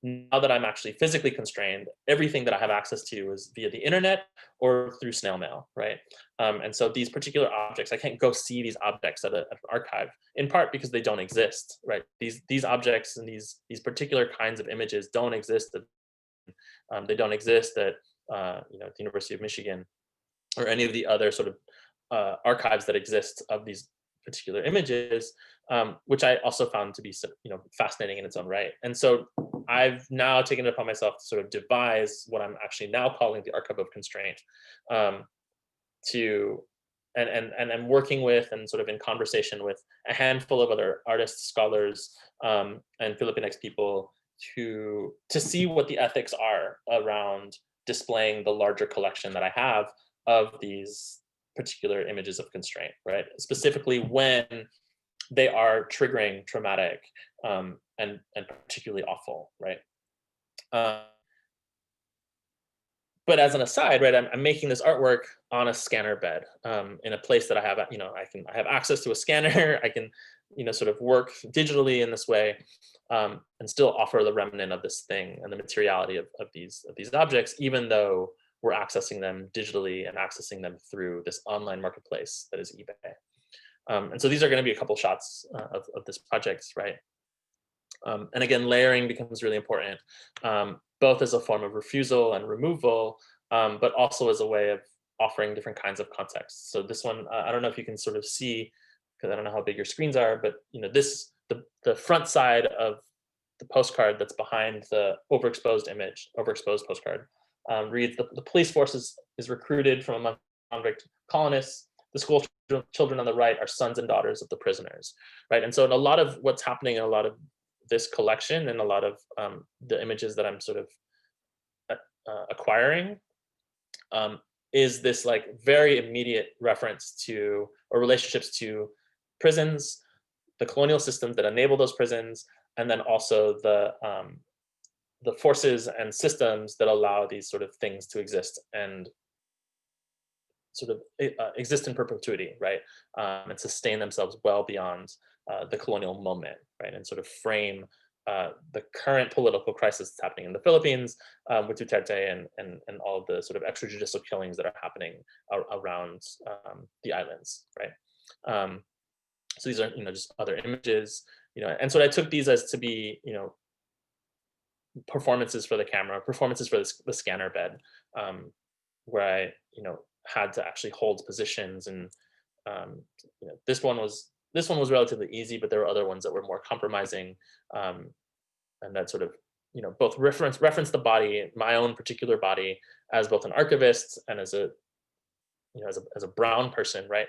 now that I'm actually physically constrained, everything that I have access to is via the internet or through snail mail, right? And so these particular objects, I can't go see these objects at an archive, in part because they don't exist, right? These objects and these particular kinds of images don't exist. They don't exist at the University of Michigan or any of the other sort of archives that exist of these particular images, which I also found to be fascinating in its own right. And so I've now taken it upon myself to sort of devise what I'm actually now calling the Archive of Constraint, and I'm working with and sort of in conversation with a handful of other artists, scholars, and Filipinx people to see what the ethics are around displaying the larger collection that I have of these particular images of constraint, right? Specifically when they are triggering, traumatic, and particularly awful, right? But as an aside, right, I'm making this artwork on a scanner bed in a place that I have, I have access to a scanner. I can, sort of work digitally in this way, and still offer the remnant of this thing and the materiality of these objects, even though we're accessing them digitally and accessing them through this online marketplace that is eBay. And so these are going to be a couple shots of this project, right? And again, layering becomes really important, both as a form of refusal and removal, but also as a way of offering different kinds of contexts. So this one, I don't know if you can sort of see, because I don't know how big your screens are, but the front side of the postcard that's behind the overexposed postcard reads, the police force is recruited from among convict colonists. The school children on the right are sons and daughters of the prisoners, right? And so in a lot of what's happening in a lot of this collection and a lot of the images that I'm sort of acquiring is this like very immediate reference to, or relationships to, prisons, the colonial systems that enable those prisons, and then also the the forces and systems that allow these sort of things to exist and sort of exist in perpetuity, right? And sustain themselves well beyond the colonial moment, right? And sort of frame the current political crisis that's happening in the Philippines with Duterte and all of the sort of extrajudicial killings that are happening around the islands, right? So these are, just other images, and so I took these as to be, performances for the camera, performances for the scanner bed, where I, had to actually hold positions, and this one was relatively easy, but there were other ones that were more compromising, and that sort of, both reference the body, my own particular body, as both an archivist and as a, as a brown person, right?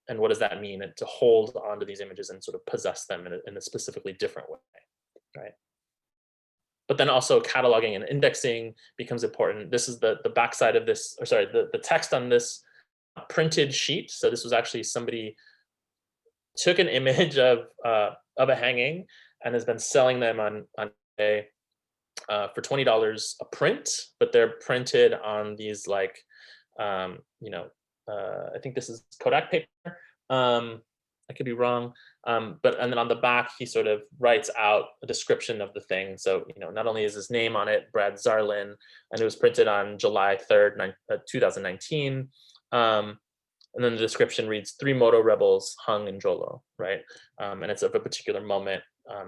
And what does that mean? And to hold onto these images and sort of possess them in a specifically different way, right? But then also cataloging and indexing becomes important. This is the backside of this, or sorry, the text on this printed sheet. So this was actually somebody took an image of a hanging and has been selling them on eBay for $20 a print, but they're printed on these like, I think this is Kodak paper. I could be wrong, but and then on the back he sort of writes out a description of the thing. So not only is his name on it, Brad Zarlin, and it was printed on July 3rd, 2019. And then the description reads, 3 Moto rebels hung in Jolo, right? And it's of a particular moment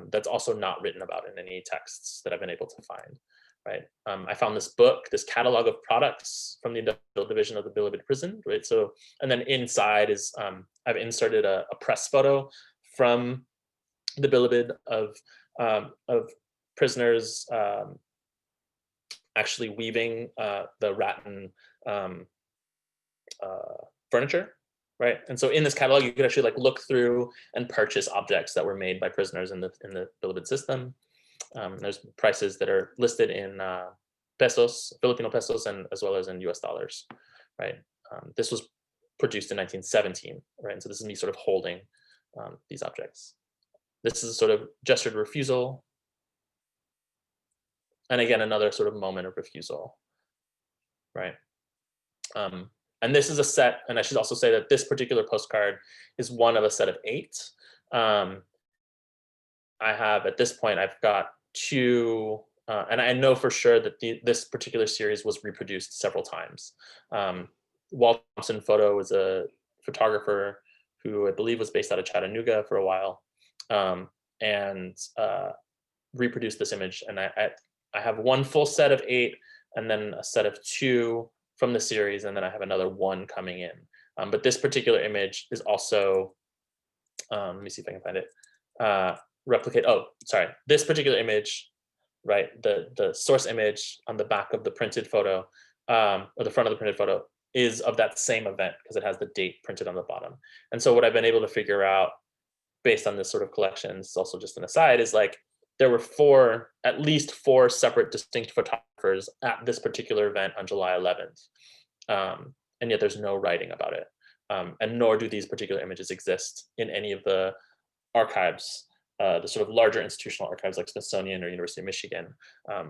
that's also not written about in any texts that I've been able to find, right? I found this book, this catalog of products from the Industrial Division of the Bilibid prison, right? So, and then inside is, I've inserted a press photo from the Bilibid of prisoners actually weaving the rattan furniture, right? And so in this catalog, you could actually like look through and purchase objects that were made by prisoners in the Bilibid system. There's prices that are listed in pesos, Filipino pesos, and as well as in US dollars, right? This was produced in 1917, right? And so this is me sort of holding these objects. This is a sort of gestured refusal. And again, another sort of moment of refusal, right? And this is a set, and I should also say that this particular postcard is one of a set of 8. I have, at this point, I've got 2, and I know for sure that this particular series was reproduced several times. Walt Thompson Photo was a photographer who I believe was based out of Chattanooga for a while, and reproduced this image. And I have one full set of 8, and then a set of 2 from the series, and then I have another 1 coming in. But this particular image is also, let me see if I can find it. Replicate, oh, sorry, this particular image, right, the source image on the back of the printed photo, or the front of the printed photo, is of that same event because it has the date printed on the bottom. And so what I've been able to figure out based on this sort of collection, this is also just an aside, is like there were at least 4 separate distinct photographers at this particular event on July 11th. And yet there's no writing about it. And nor do these particular images exist in any of the archives, the sort of larger institutional archives like Smithsonian or University of Michigan,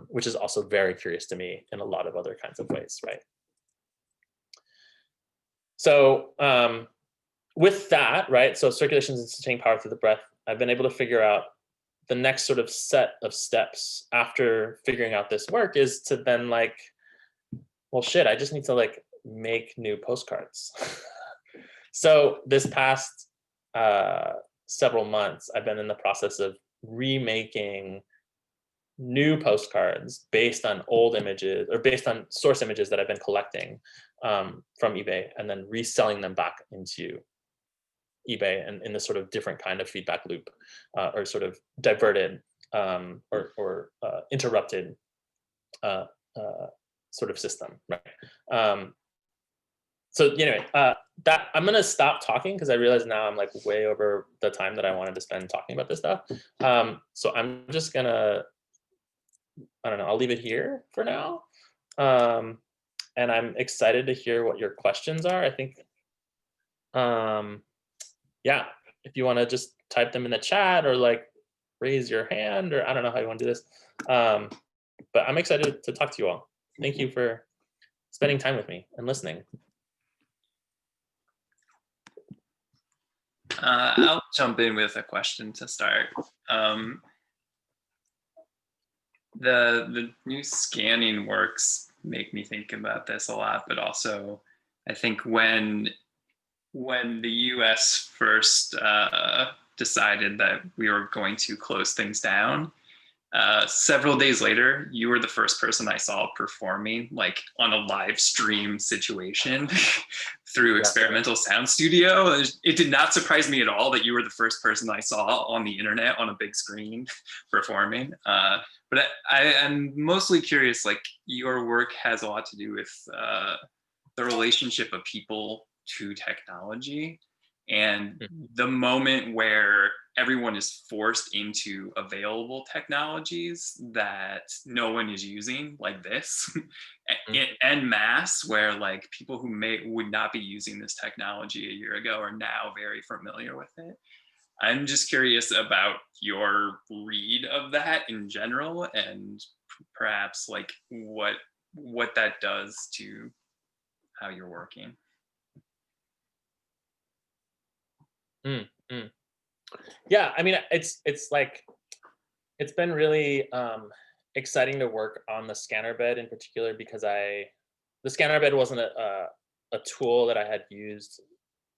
which is also very curious to me in a lot of other kinds of ways, right? So with that, right, so circulation is sustaining power through the breath, I've been able to figure out the next sort of set of steps after figuring out this work is to then like, well, shit, I just need to like make new postcards. So this past several months, I've been in the process of remaking new postcards based on old images or based on source images that I've been collecting from eBay, and then reselling them back into eBay and in this sort of different kind of feedback loop, or sort of diverted or interrupted sort of system, right? So anyway, that I'm gonna stop talking because I realize now I'm like way over the time that I wanted to spend talking about this stuff. So I'm just gonna, I don't know, I'll leave it here for now. And I'm excited to hear what your questions are. I think, yeah, if you want to just type them in the chat or like raise your hand, or I don't know how you want to do this. But I'm excited to talk to you all. Thank you for spending time with me and listening. I'll jump in with a question to start. The new scanning works make me think about this a lot, but also I think when the US first decided that we were going to close things down, several days later, you were the first person I saw performing like on a live stream situation through Experimental Sound Studio. It did not surprise me at all that you were the first person I saw on the internet on a big screen performing. But I'm mostly curious, like your work has a lot to do with the relationship of people to technology, and the moment where everyone is forced into available technologies that no one is using, like this, en masse, where like people who would not be using this technology a year ago are now very familiar with it. I'm just curious about your read of that in general, and perhaps like what that does to how you're working. Yeah, I mean, it's like, it's been really exciting to work on the scanner bed in particular, because the scanner bed wasn't a tool that I had used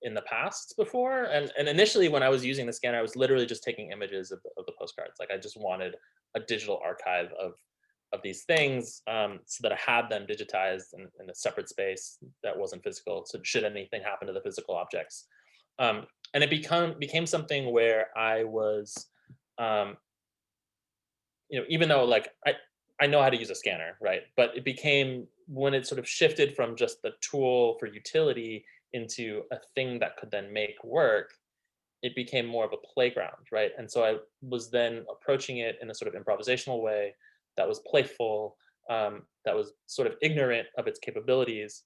in the past before. And initially when I was using the scanner, I was literally just taking images of the postcards. Like I just wanted a digital archive of these things, so that I had them digitized in a separate space that wasn't physical. So should anything happen to the physical objects. And it became something where I was, even though like I know how to use a scanner, right? But it became, when it sort of shifted from just the tool for utility into a thing that could then make work, it became more of a playground, right? And so I was then approaching it in a sort of improvisational way that was playful, that was sort of ignorant of its capabilities,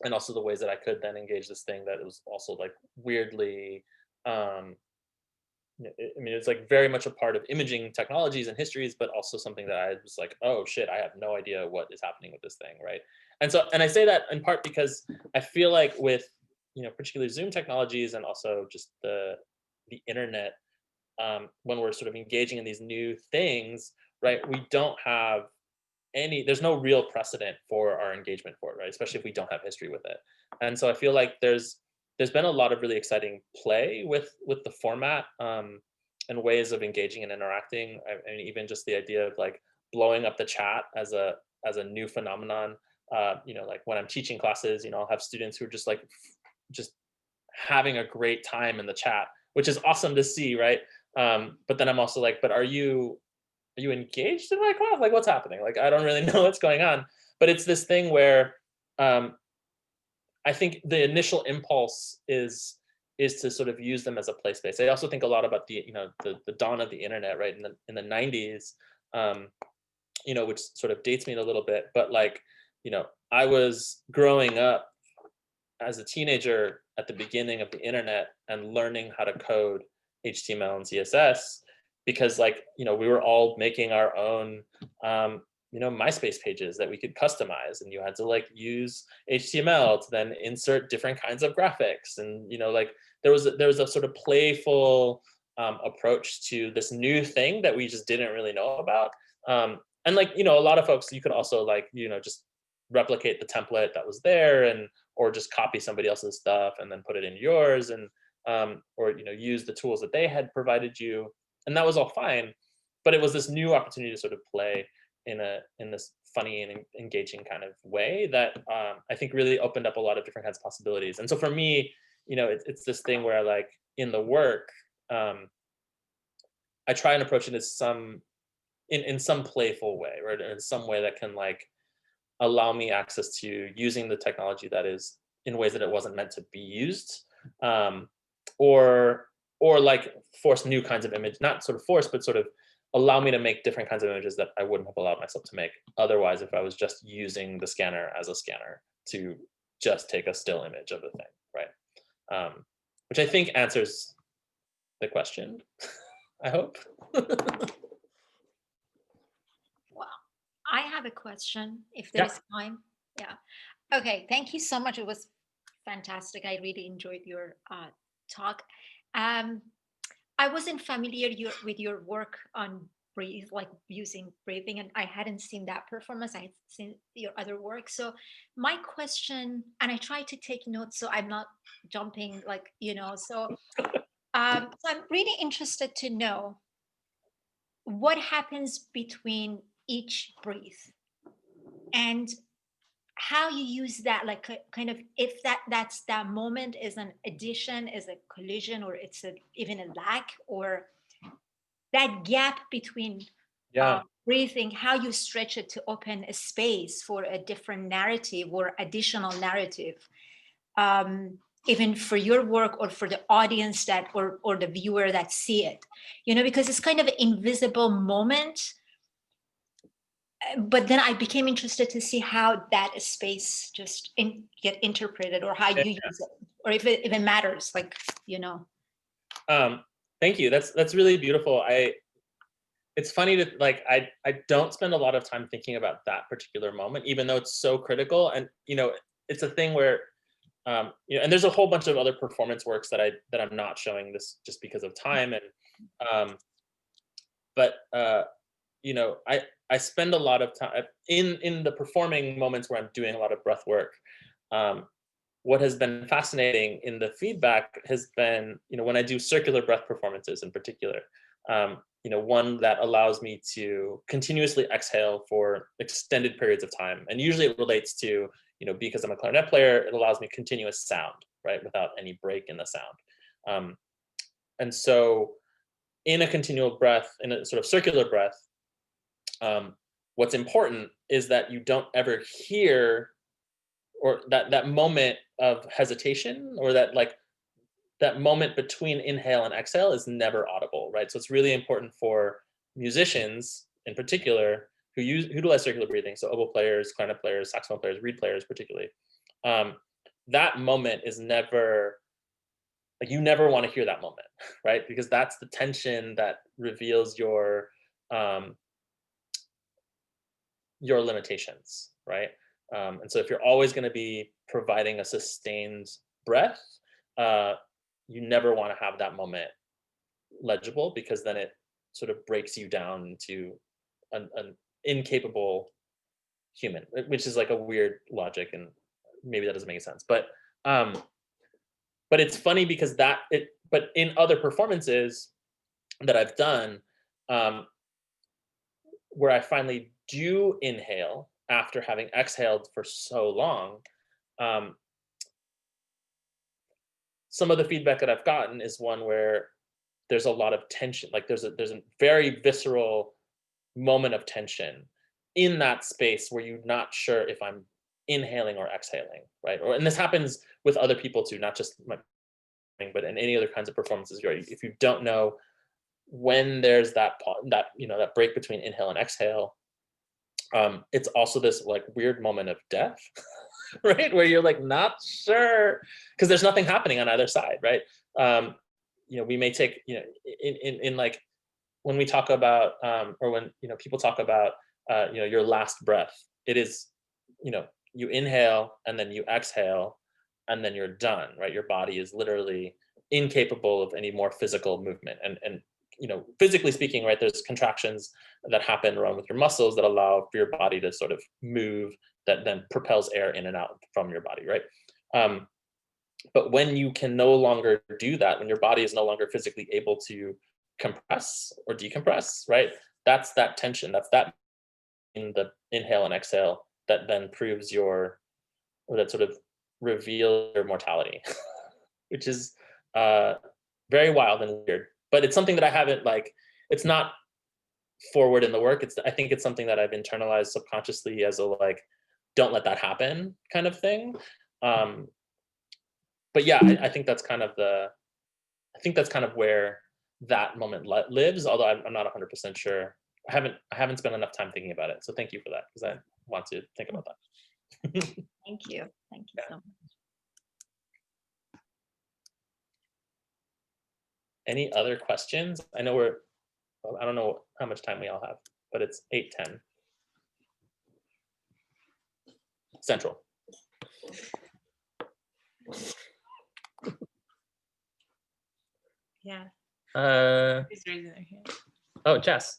and also the ways that I could then engage this thing that was also like weirdly, I mean, it's like very much a part of imaging technologies and histories, but also something that I was like, oh shit, I have no idea what is happening with this thing, right? And I say that in part because I feel like with, particularly Zoom technologies and also just the internet, when we're sort of engaging in these new things, right? We don't have there's no real precedent for our engagement for it, right? Especially if we don't have history with it. And so I feel like there's been a lot of really exciting play with the format, and ways of engaging and interacting. I mean, even just the idea of like blowing up the chat as a new phenomenon. Like when I'm teaching classes, I'll have students who are just just having a great time in the chat, which is awesome to see, right? But then I'm also like, but are you engaged in my class? Like, what's happening? Like, I don't really know what's going on. But it's this thing where I think the initial impulse is to sort of use them as a play space. I also think a lot about the the dawn of the internet, right? In the 90s, which sort of dates me a little bit. But like, I was growing up as a teenager at the beginning of the internet and learning how to code HTML and CSS, because like, we were all making our own MySpace pages that we could customize, and you had to like use HTML to then insert different kinds of graphics, and like there was a sort of playful approach to this new thing that we just didn't really know about, and like a lot of folks, you could also like just replicate the template that was there, and or just copy somebody else's stuff and then put it in yours, and or use the tools that they had provided you, and that was all fine. But it was this new opportunity to sort of play in this funny and engaging kind of way that I think really opened up a lot of different kinds of possibilities. And so for me, it's this thing where like in the work, I try and approach it as in some playful way, right? In some way that can like allow me access to using the technology that is in ways that it wasn't meant to be used, or like force new kinds of image, not sort of force, but sort of allow me to make different kinds of images that I wouldn't have allowed myself to make otherwise if I was just using the scanner as a scanner to just take a still image of a thing, right? Which I think answers the question, I hope. Wow. I have a question, if Yeah. there's time. Yeah. Okay. Thank you so much. It was fantastic. I really enjoyed your talk. I wasn't familiar with your work on breathe, like using breathing, and I hadn't seen that performance. I had seen your other work. So my question, and I try to take notes so I'm not jumping, like, so I'm really interested to know what happens between each breath and how you use that, like kind of, if that's that moment is an addition, is a collision, or it's even a lack, or that gap between Yeah. breathing, how you stretch it to open a space for a different narrative or additional narrative, even for your work or for the audience that, or the viewer that see it, because it's kind of an invisible moment. But then I became interested to see how that space just get interpreted, or how you use it, or if it even matters, like, Thank you. That's really beautiful. It's funny to like, I don't spend a lot of time thinking about that particular moment, even though it's so critical. And it's a thing where and there's a whole bunch of other performance works that I'm not showing this just because of time. And but I spend a lot of time in the performing moments where I'm doing a lot of breath work. What has been fascinating in the feedback has been, when I do circular breath performances in particular, one that allows me to continuously exhale for extended periods of time. And usually it relates to, because I'm a clarinet player, it allows me continuous sound, right, without any break in the sound. And so in a continual breath, in a sort of circular breath, what's important is that you don't ever hear, or that moment of hesitation, or that moment between inhale and exhale is never audible, right? So it's really important for musicians in particular who utilize circular breathing, so oboe players, clarinet players, saxophone players, reed players particularly. That moment is never, like, you never want to hear that moment, right? Because that's the tension that reveals your limitations, right? And so if you're always going to be providing a sustained breath, you never want to have that moment legible, because then it sort of breaks you down into an incapable human, which is like a weird logic, and maybe that doesn't make sense. But it's funny because but in other performances that I've done, where I finally do inhale after having exhaled for so long, some of the feedback that I've gotten is one where there's a lot of tension. Like there's a very visceral moment of tension in that space where you're not sure if I'm inhaling or exhaling, right? And this happens with other people too, not just my, but in any other kinds of performances. Right? If you don't know when there's that break between inhale and exhale, it's also this like weird moment of death, right? Where you're like not sure, because there's nothing happening on either side, right? We may take, in like when we talk about, or when people talk about, your last breath, it is, you inhale and then you exhale, and then you're done, right? Your body is literally incapable of any more physical movement, and physically speaking, right, there's contractions that happen around with your muscles that allow for your body to sort of move, that then propels air in and out from your body, right? But when you can no longer do that, when your body is no longer physically able to compress or decompress, right? That's that tension. That's that in the inhale and exhale that then proves or that sort of reveals your mortality, which is very wild and weird. But it's something that I haven't it's not forward in the work. I think it's something that I've internalized subconsciously as a don't let that happen kind of thing. But yeah, I think that's kind of where that moment lives. Although I'm not 100% sure. I haven't spent enough time thinking about it. So thank you for that, because I want to think about that. Thank you so much. Any other questions? I know I don't know how much time we all have, but it's 8:10. central. Yeah. Who's raising their hand? Oh, Jess.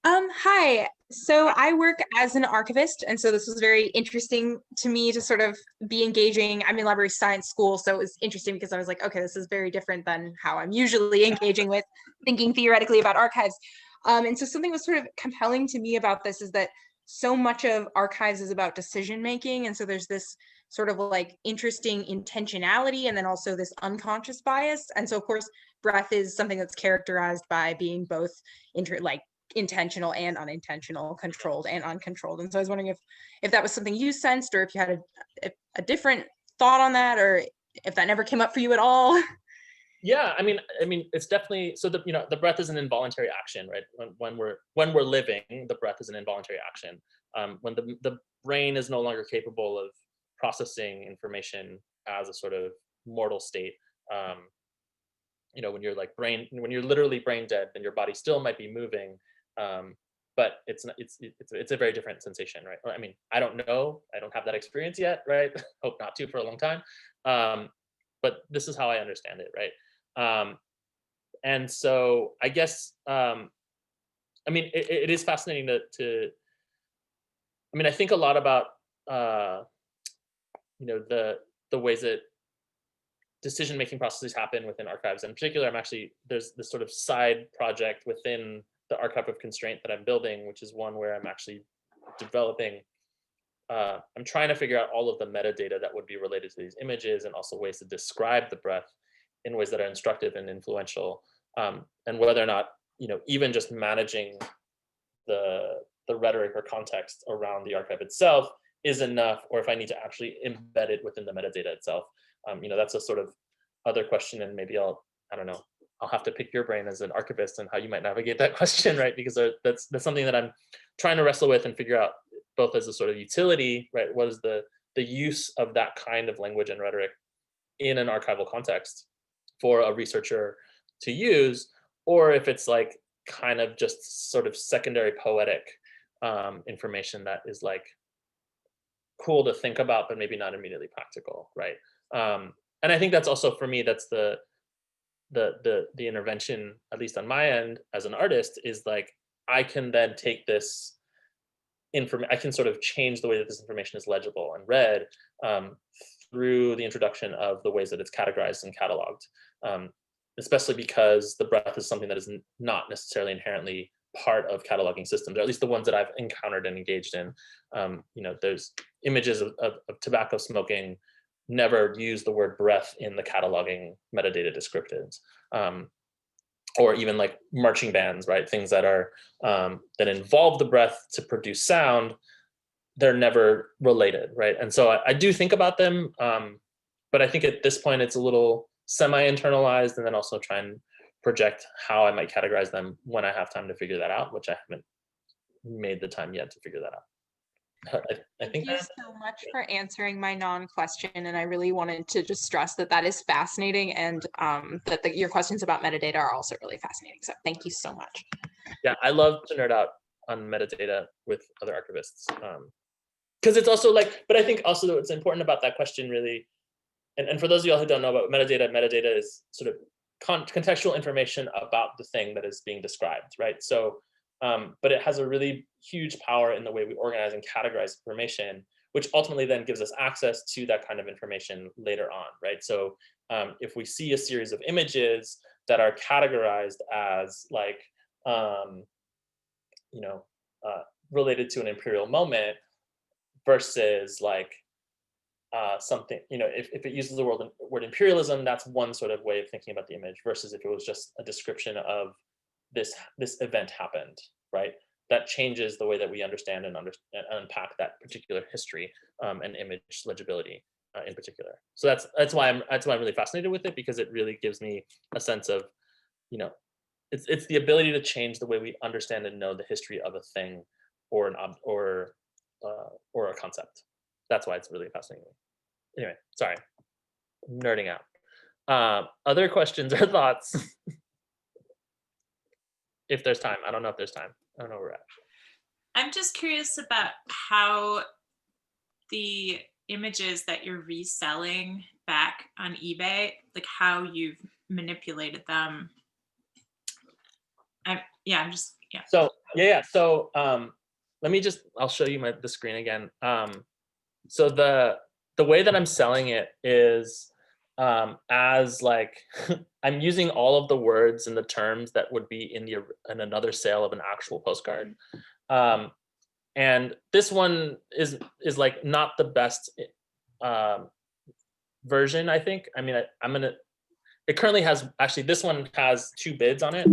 Hi. So I work as an archivist, and so this was very interesting to me to sort of be engaging. I'm in library science school, so it was interesting because I was like, okay, this is very different than how I'm usually engaging with thinking theoretically about archives. And so something was sort of compelling to me about this is that so much of archives is about decision making, and so there's this sort of like interesting intentionality and then also this unconscious bias. And so of course, breath is something that's characterized by being both intentional and unintentional, controlled and uncontrolled. And so I was wondering if that was something you sensed, or if you had a different thought on that, or if that never came up for you at all. Yeah, I mean, it's definitely, so the breath is an involuntary action, right? When we're living, the breath is an involuntary action. When the brain is no longer capable of processing information as a sort of mortal state, when you're literally brain dead, then your body still might be moving, but it's a very different sensation, right? I mean, I don't know, I don't have that experience yet, right? Hope not to for a long time, but this is how I understand it, right? And so I guess, I mean, it is fascinating to I mean, I think a lot about the ways that decision-making processes happen within archives. In particular, there's this sort of side project within the Archive of Constraint that I'm building, which is one where I'm actually developing, I'm trying to figure out all of the metadata that would be related to these images, and also ways to describe the breath in ways that are instructive and influential, and whether or not, even just managing the rhetoric or context around the archive itself is enough, or if I need to actually embed it within the metadata itself. That's a sort of other question, and maybe I'll have to pick your brain as an archivist and how you might navigate that question, right? Because that's something that I'm trying to wrestle with and figure out, both as a sort of utility, right? What is the use of that kind of language and rhetoric in an archival context for a researcher to use, or if it's like kind of just sort of secondary poetic information that is like cool to think about, but maybe not immediately practical, right? And I think that's also, for me, that's the intervention, at least on my end as an artist, is like, I can then take this I can sort of change the way that this information is legible and read through the introduction of the ways that it's categorized and cataloged, especially because the breath is something that is not necessarily inherently part of cataloging systems, or at least the ones that I've encountered and engaged in. There's images of tobacco smoking never use the word breath in the cataloging metadata descriptives, or even like marching bands, right? Things that are that involve the breath to produce sound, they're never related, right? And so I do think about them, but I think at this point it's a little semi-internalized, and then also try and project how I might categorize them when I have time to figure that out, which I haven't made the time yet to figure that out. I think Thank you so much for answering my non-question, and I really wanted to just stress that is fascinating, and that your questions about metadata are also really fascinating. So thank you so much. Yeah, I love to nerd out on metadata with other archivists, because it's also like, but I think also what's important about that question really, and for those of y'all who don't know about metadata is sort of contextual information about the thing that is being described, right? So, but it has a really huge power in the way we organize and categorize information, which ultimately then gives us access to that kind of information later on, right? So if we see a series of images that are categorized as like, related to an imperial moment versus like something, if it uses the word imperialism, that's one sort of way of thinking about the image, versus if it was just a description of this event happened, right? That changes the way that we understand and unpack that particular history and image legibility in particular. So that's why I'm really fascinated with it, because it really gives me a sense of, it's the ability to change the way we understand and know the history of a thing or a concept. That's why it's really fascinating. Anyway, sorry, I'm nerding out. Other questions or thoughts? If there's time. I don't know if there's time. I don't know where we're at. I'm just curious about how the images that you're reselling back on eBay, like how you've manipulated them. So let me I'll show you the screen again. So the way that I'm selling it is as like I'm using all of the words and the terms that would be in another sale of an actual postcard. And this one is like not the best version, I think. I mean, it currently has, actually this one has 2 bids on it,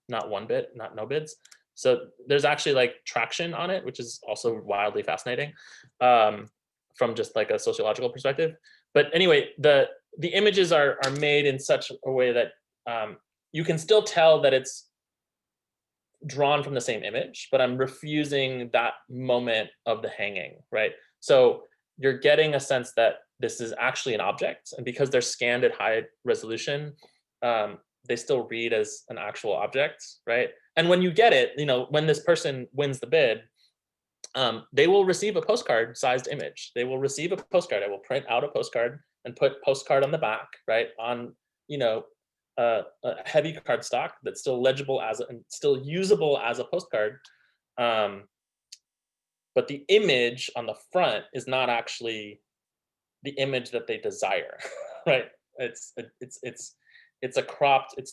not 1 bid, not no bids. So there's actually like traction on it, which is also wildly fascinating from just like a sociological perspective. But anyway, the images are made in such a way that you can still tell that it's drawn from the same image, but I'm refusing that moment of the hanging, right? So you're getting a sense that this is actually an object, and because they're scanned at high resolution, they still read as an actual object, right? And when you get it, when this person wins the bid, they will receive a postcard-sized image. They will receive a postcard. I will print out a postcard and put postcard on the back, right? On, a heavy cardstock that's still legible and still usable as a postcard. But the image on the front is not actually the image that they desire, right? It's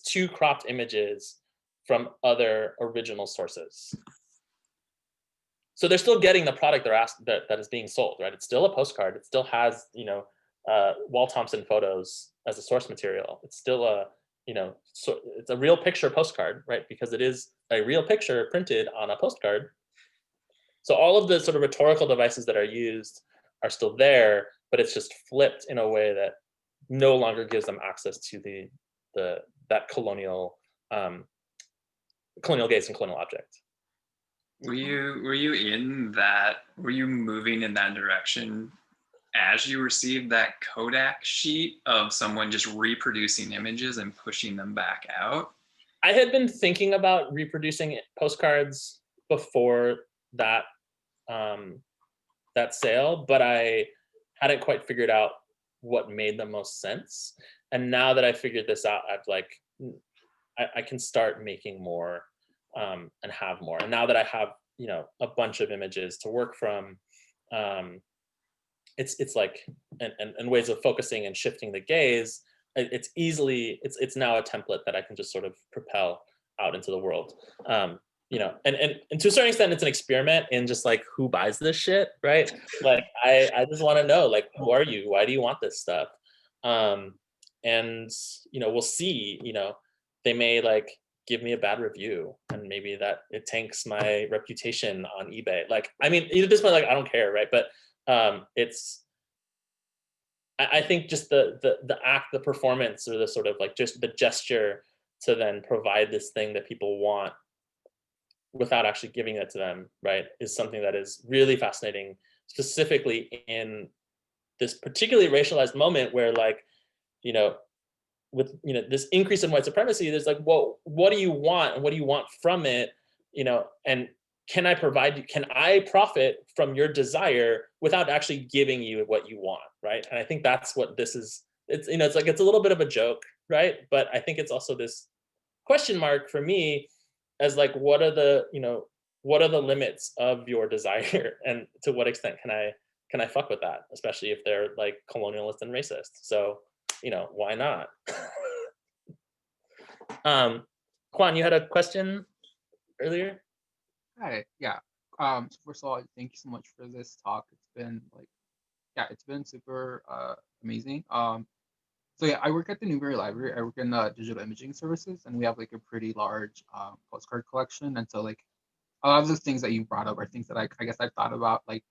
2 cropped images from other original sources. So they're still getting the product that is being sold, right? It's still a postcard. It still has, Wall Thompson photos as a source material. It's still it's a real picture postcard, right? Because it is a real picture printed on a postcard. So all of the sort of rhetorical devices that are used are still there, but it's just flipped in a way that no longer gives them access to that colonial gaze and colonial object. Were you moving in that direction as you received that Kodak sheet of someone just reproducing images and pushing them back out? I had been thinking about reproducing postcards before that sale, but I hadn't quite figured out what made the most sense. And now that I figured this out, I can start making more and have more. And now that I have, a bunch of images to work from, it's like, and ways of focusing and shifting the gaze, it's now a template that I can just sort of propel out into the world. And to a certain extent, it's an experiment in just like, who buys this shit, right? Like, I just want to know, like, who are you? Why do you want this stuff? And, we'll see, they may like give me a bad review, and maybe that it tanks my reputation on eBay. Like, I mean, at this point, like, I don't care, right? But I think just the act, the performance, or the sort of like just the gesture to then provide this thing that people want without actually giving it to them, right, is something that is really fascinating, specifically in this particularly racialized moment where, like, with this increase in white supremacy, there's like, well, what do you want, and what do you want from it, and can I profit from your desire without actually giving you what you want, right? And I think that's what this is. It's it's a little bit of a joke, right? But I think it's also this question mark for me as like, what are the limits of your desire, and to what extent can I fuck with that, especially if they're like colonialist and racist? So, why not? Juan, you had a question earlier? Hi, yeah. First of all, thank you so much for this talk. It's been it's been super amazing. So yeah, I work at the Newberry Library. I work in digital imaging services, and we have like a pretty large postcard collection. And so like a lot of those things that you brought up are things that I guess I've thought about like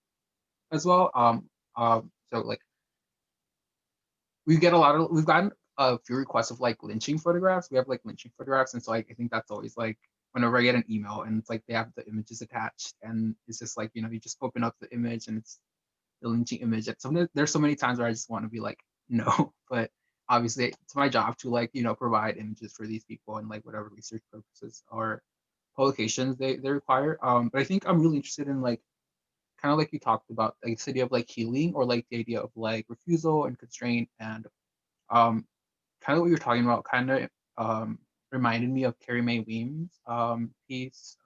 as well. So like we've gotten a few requests of like lynching photographs. We have like lynching photographs, and so like I think that's always like, whenever I get an email and it's like they have the images attached, and it's just like, you just open up the image and it's the lynching image. There's so many times where I just want to be like, no, but obviously it's my job to like, provide images for these people and like whatever research purposes or publications they require. But I think I'm really interested in like kind of like you talked about, like this idea of like healing, or like the idea of like refusal and constraint, and kind of what you're talking about kind of reminded me of Carrie Mae Weems' piece.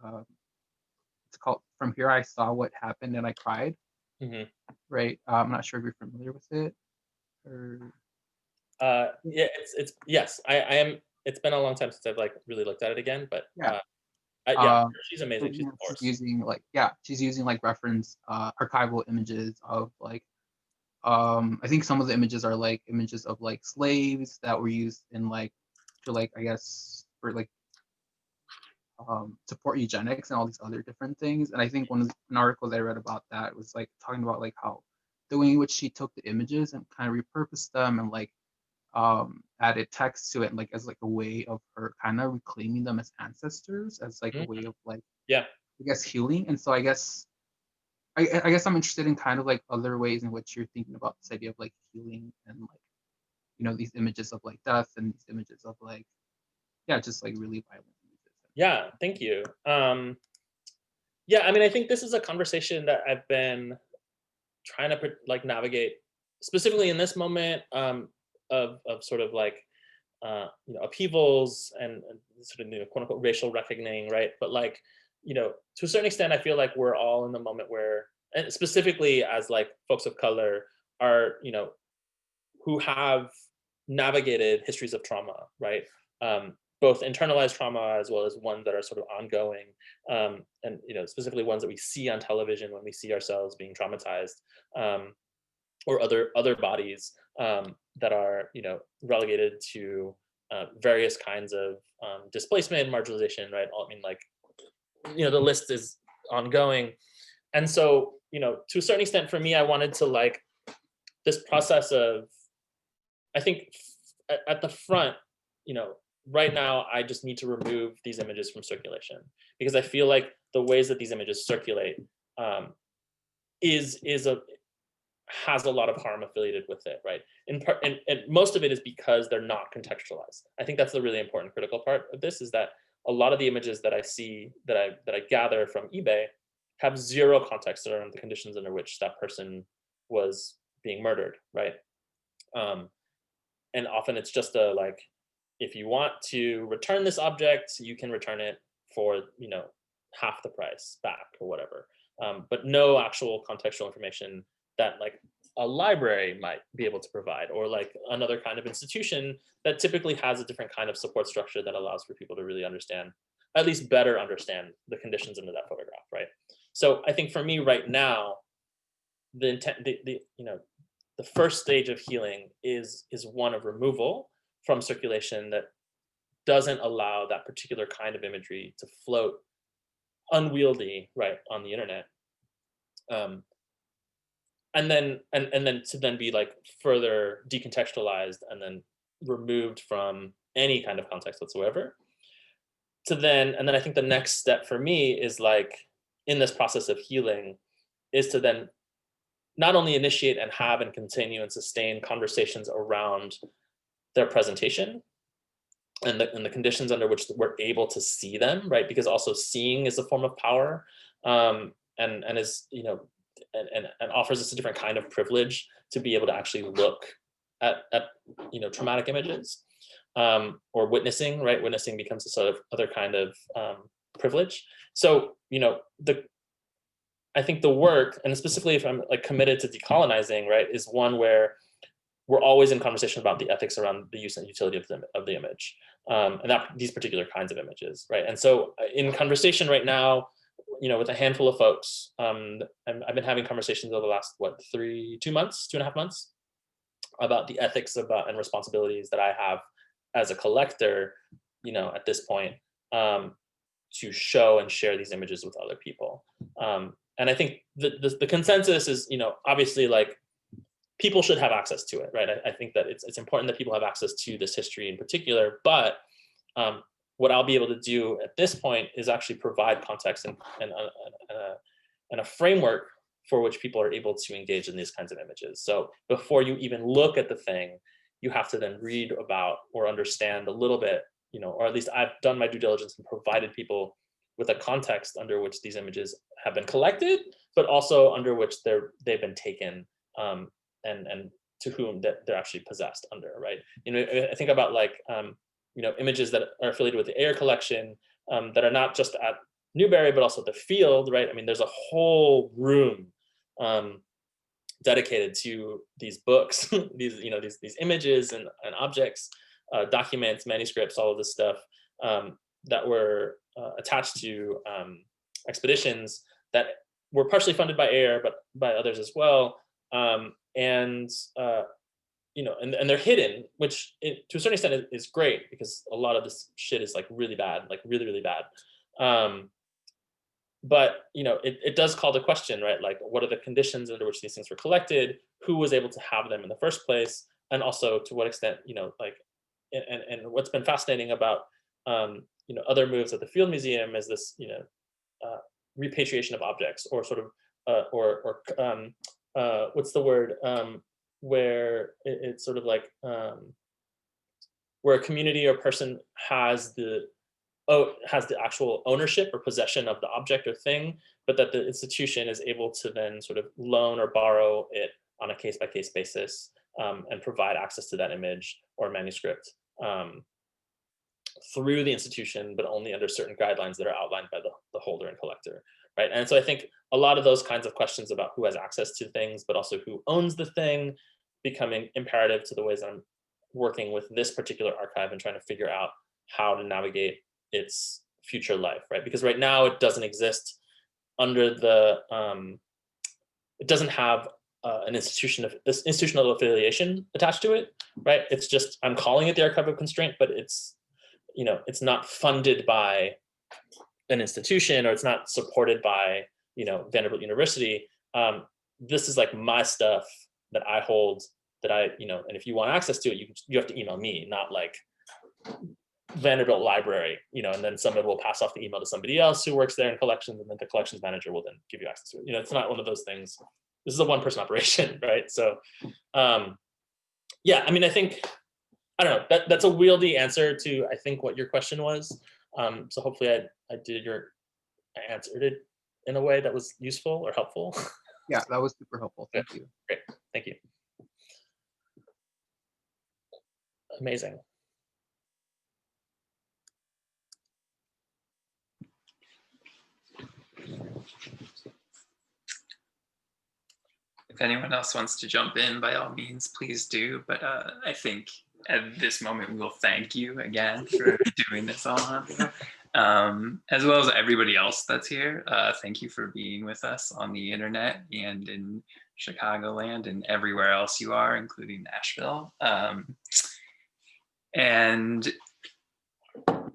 It's called "From Here I Saw What Happened and I Cried." Mhm. Right. I'm not sure if you're familiar with it. Or Yeah, it's yes, I am. It's been a long time since I've like really looked at it again, but yeah. yeah, Um, she's so, amazing. She's a she's force. using like, yeah, she's using like reference archival images of like I think some of the images are like images of like slaves that were used in like to like, I guess, for like support eugenics and all these other different things. And I think one of an article that I read about that was like talking about like how the way in which she took the images and kind of repurposed them and like added text to it, like as like a way of her kind of reclaiming them as ancestors, as like a Mhm. way of like, Yeah. I guess, healing. And so I guess I'm interested in kind of like other ways in which you're thinking about this idea of like healing and like, you know, these images of like death and these images of like, yeah, just like really violent images. Yeah, thank you. Yeah, I mean, I think this is a conversation that I've been trying to like navigate, specifically in this moment of sort of like upheavals and sort of quote unquote racial reckoning, right? But like to a certain extent, I feel like we're all in the moment where, and specifically as like folks of color, are who have navigated histories of trauma, right? Both internalized trauma as well as ones that are sort of ongoing, and specifically ones that we see on television when we see ourselves being traumatized, or other bodies that are relegated to various kinds of displacement, marginalization, right? I mean, like the list is ongoing, and so to a certain extent, for me, I wanted to like this process of, I think at the front, right now, I just need to remove these images from circulation, because I feel like the ways that these images circulate is has a lot of harm affiliated with it, right? In part, and most of it is because they're not contextualized. I think that's the really important critical part of this, is that a lot of the images that I see, that I gather from eBay, have zero context around the conditions under which that person was being murdered, right? And often it's just a like, if you want to return this object, you can return it for half the price back or whatever, but no actual contextual information that like a library might be able to provide, or like another kind of institution that typically has a different kind of support structure that allows for people to really understand, at least better understand, the conditions under that photograph, right? So I think for me right now, the intent, the first stage of healing is one of removal from circulation that doesn't allow that particular kind of imagery to float unwieldy, right, on the internet, and then to then be like further decontextualized and then removed from any kind of context whatsoever. And then I think the next step for me is like, in this process of healing, is to then not only initiate and have and continue and sustain conversations around their presentation and the conditions under which we're able to see them, right? Because also seeing is a form of power, and is and offers us a different kind of privilege to be able to actually look at traumatic images, or witnessing, right? Witnessing becomes a sort of other kind of privilege. So I think the work, and specifically if I'm like committed to decolonizing, right, is one where we're always in conversation about the ethics around the use and utility of the image, and that these particular kinds of images, right? And so in conversation right now, with a handful of folks, and I've been having conversations over the last 2.5 months, about the ethics about and responsibilities that I have as a collector, at this point, to show and share these images with other people. And I think the consensus is, obviously, like, people should have access to it, right? I think that it's important that people have access to this history in particular, but what I'll be able to do at this point is actually provide context and a framework for which people are able to engage in these kinds of images. So before you even look at the thing, you have to then read about or understand a little bit, or at least I've done my due diligence and provided people with a context under which these images have been collected, but also under which they've been taken, and to whom that they're actually possessed under, right? You know, I think about like, you know, images that are affiliated with the Ayer collection, that are not just at Newberry, but also the field, right? I mean, there's a whole room dedicated to these books, these, you know, these images and objects, documents, manuscripts, all of this stuff, that were attached to expeditions that were partially funded by Ayer, but by others as well. You know, and they're hidden, which to a certain extent is great, because a lot of this shit is like really bad, like really, really bad. But you know, it does call the question, right? Like, what are the conditions under which these things were collected? Who was able to have them in the first place? And also, to what extent, you know, like, and what's been fascinating about you know, other moves at the Field Museum is this, you know, repatriation of objects, or sort of what's the word, where it's sort of like where a community or person has the actual ownership or possession of the object or thing, but that the institution is able to then sort of loan or borrow it on a case-by-case basis, and provide access to that image or manuscript through the institution, but only under certain guidelines that are outlined by the holder and collector, right? And so I think a lot of those kinds of questions about who has access to things, but also who owns the thing, becoming imperative to the ways I'm working with this particular archive and trying to figure out how to navigate its future life, right? Because right now it doesn't exist under the, it doesn't have an institutional affiliation attached to it, right? It's just, I'm calling it the Archive of Constraint, but it's, you know, it's not funded by an institution, or it's not supported by, you know, Vanderbilt University. This is like my stuff that I hold, that I, you know, and if you want access to it, you have to email me, not like Vanderbilt Library, you know, and then somebody will pass off the email to somebody else who works there in collections, and then the collections manager will then give you access to it. You know, it's not one of those things. This is a one-person operation, right? So, yeah, I mean, I think, I don't know, that's a wieldy answer to, I think, what your question was. So hopefully I answered it in a way that was useful or helpful. Yeah, that was super helpful. Thank you. Great, thank you. Amazing. If anyone else wants to jump in, by all means, please do. But I think at this moment, we will thank you again for doing this, Alejandro, as well as everybody else that's here. Thank you for being with us on the internet and in Chicagoland and everywhere else you are, including Nashville. And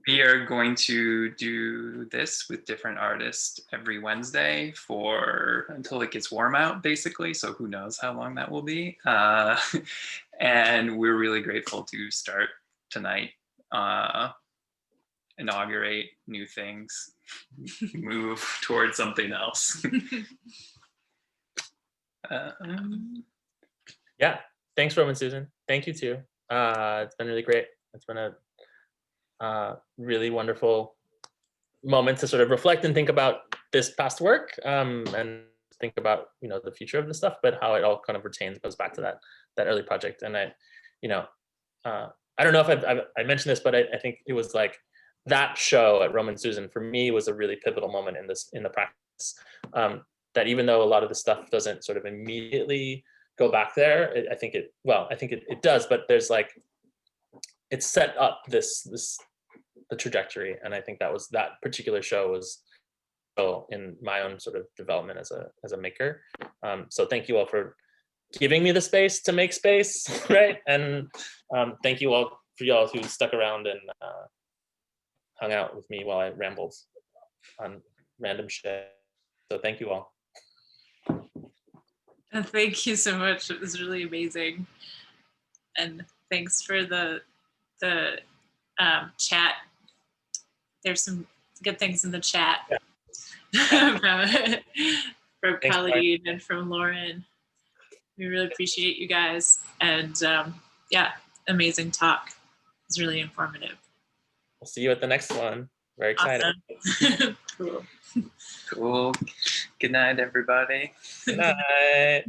we are going to do this with different artists every Wednesday until it gets warm out, basically. So who knows how long that will be. And we're really grateful to start tonight, inaugurate new things, move towards something else. Yeah, thanks, Roman Susan. Thank you too. It's been really great. It's been a really wonderful moment to sort of reflect and think about this past work, and think about, you know, the future of this stuff, but how it all kind of goes back to that early project. And I, you know, I don't know if I mentioned this, but I think it was like that show at Roman Susan for me was a really pivotal moment in the practice. That even though a lot of the stuff doesn't sort of immediately go back there, I think it does, but there's like, it set up the trajectory, and I think that particular show was in my own sort of development as a maker. So thank you all for giving me the space to make space, right? And thank you all for y'all who stuck around and hung out with me while I rambled on random shit. So thank you all. And thank you so much. It was really amazing. And thanks for the chat. There's some good things in the chat. Yeah. from Colleen and from Lauren. We really appreciate you guys. And yeah, amazing talk. It's really informative. We'll see you at the next one. Very excited. Awesome. Cool. Cool. Good night, everybody. Good night.